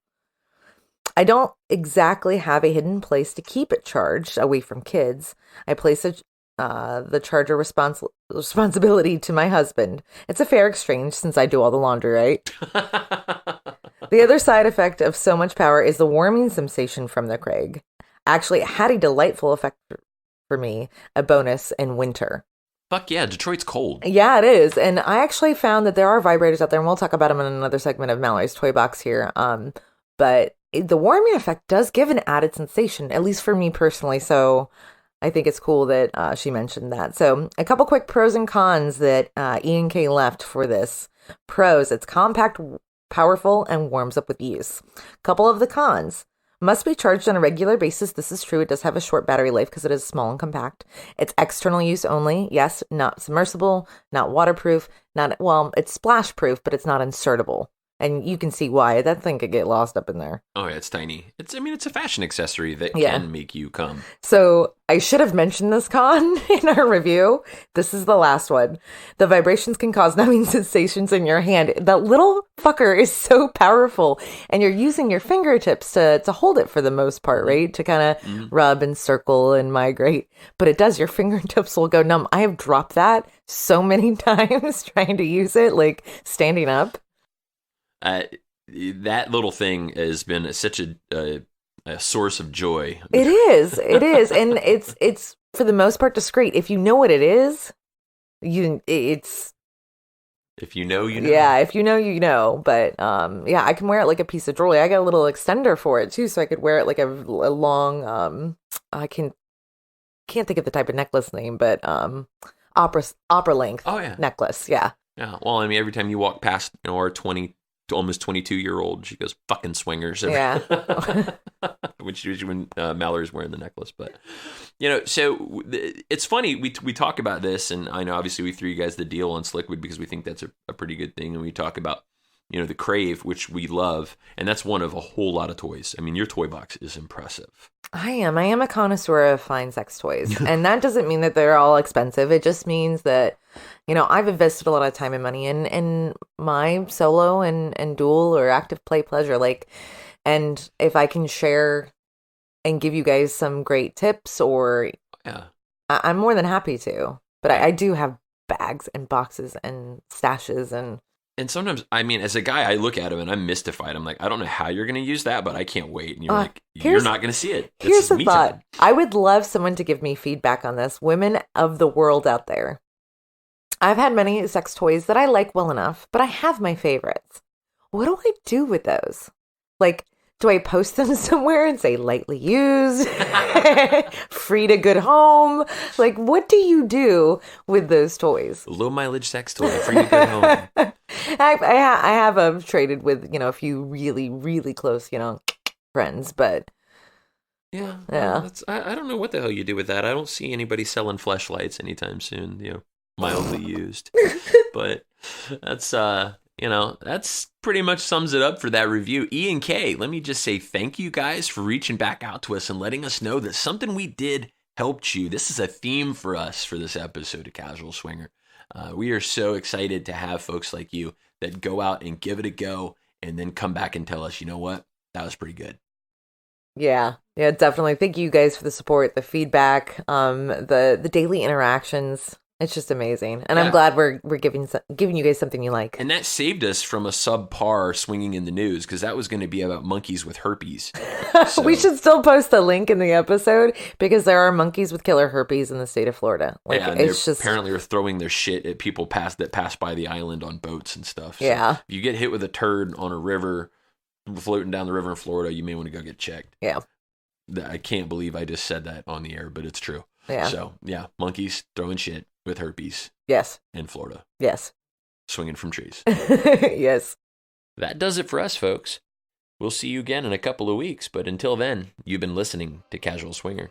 I don't exactly have a hidden place to keep it charged away from kids. I place the charger responsibility to my husband. It's a fair exchange since I do all the laundry, right? The other side effect of so much power is the warming sensation from the Crave. Actually, it had a delightful effect for me, a bonus in winter. Fuck yeah, Detroit's cold. Yeah, it is. And I actually found that there are vibrators out there, and we'll talk about them in another segment of Mallory's Toybox here. But the warming effect does give an added sensation, at least for me personally. So I think it's cool that she mentioned that. So a couple quick pros and cons that Ian K left for this. Pros, it's compact, powerful, and warms up with use. Couple of the cons. Must be charged on a regular basis. This is true. It does have a short battery life because it is small and compact. It's external use only. Yes, not submersible, not waterproof, it's splash proof, but it's not insertable. And you can see why. That thing could get lost up in there. Oh, yeah, it's tiny. It's a fashion accessory that can make you come. So I should have mentioned this con in our review. This is the last one. The vibrations can cause numbing sensations in your hand. That little fucker is so powerful. And you're using your fingertips to hold it for the most part, right? To kind of rub and circle and migrate. But it does. Your fingertips will go numb. I have dropped that so many times trying to use it, like standing up. That little thing has been such a source of joy. It is, and it's for the most part discreet. If you know what it is, it's. If you know, you know. Yeah, if you know, you know. But I can wear it like a piece of jewelry. I got a little extender for it too, so I could wear it like a long. I can't think of the type of necklace name, but opera length. Oh yeah, necklace. Yeah. Yeah. Well, I mean, every time you walk past our 20. Almost 22-year-old, she goes fucking swingers. Yeah. Which is when Mallory's wearing the necklace, but so it's funny we talk about this, and I know obviously we threw you guys the deal on Sliquid because we think that's a pretty good thing, and we talk about the Crave, which we love, and that's one of a whole lot of toys. I mean, your toy box is impressive. I am a connoisseur of fine sex toys, and that doesn't mean that they're all expensive. It just means that I've invested a lot of time and money in my solo and dual or active play pleasure. And if I can share and give you guys some great tips, or I'm more than happy to. But I do have bags and boxes and stashes And sometimes, I mean, as a guy, I look at him and I'm mystified. I'm like, I don't know how you're going to use that, but I can't wait. And you're like, you're not going to see it. Here's the thought. I would love someone to give me feedback on this. Women of the world out there. I've had many sex toys that I like well enough, but I have my favorites. What do I do with those? Do I post them somewhere and say lightly used, free to good home? What do you do with those toys? Low mileage sex toy, free to good home. I have traded with, a few really, really close, friends, but. Yeah. I don't know what the hell you do with that. I don't see anybody selling fleshlights anytime soon, mildly used. But that's, that's pretty much sums it up for that review. E and K, let me just say thank you guys for reaching back out to us and letting us know that something we did helped you. This is a theme for us for this episode of Casual Swinger. We are so excited to have folks like you that go out and give it a go and then come back and tell us, you know what, that was pretty good. Yeah, definitely. Thank you guys for the support, the feedback, the daily interactions. It's just amazing, and I'm glad we're giving you guys something you like. And that saved us from a subpar swinging in the news, because that was going to be about monkeys with herpes. So. We should still post a link in the episode, because there are monkeys with killer herpes in the state of Florida. Apparently are throwing their shit at people that pass by the island on boats and stuff. So if you get hit with a turd on a river, floating down the river in Florida, you may want to go get checked. Yeah. I can't believe I just said that on the air, but it's true. Yeah. So, monkeys throwing shit with herpes. Yes. In Florida. Yes. Swinging from trees. Yes. That does it for us, folks. We'll see you again in a couple of weeks, but until then, you've been listening to Casual Swinger.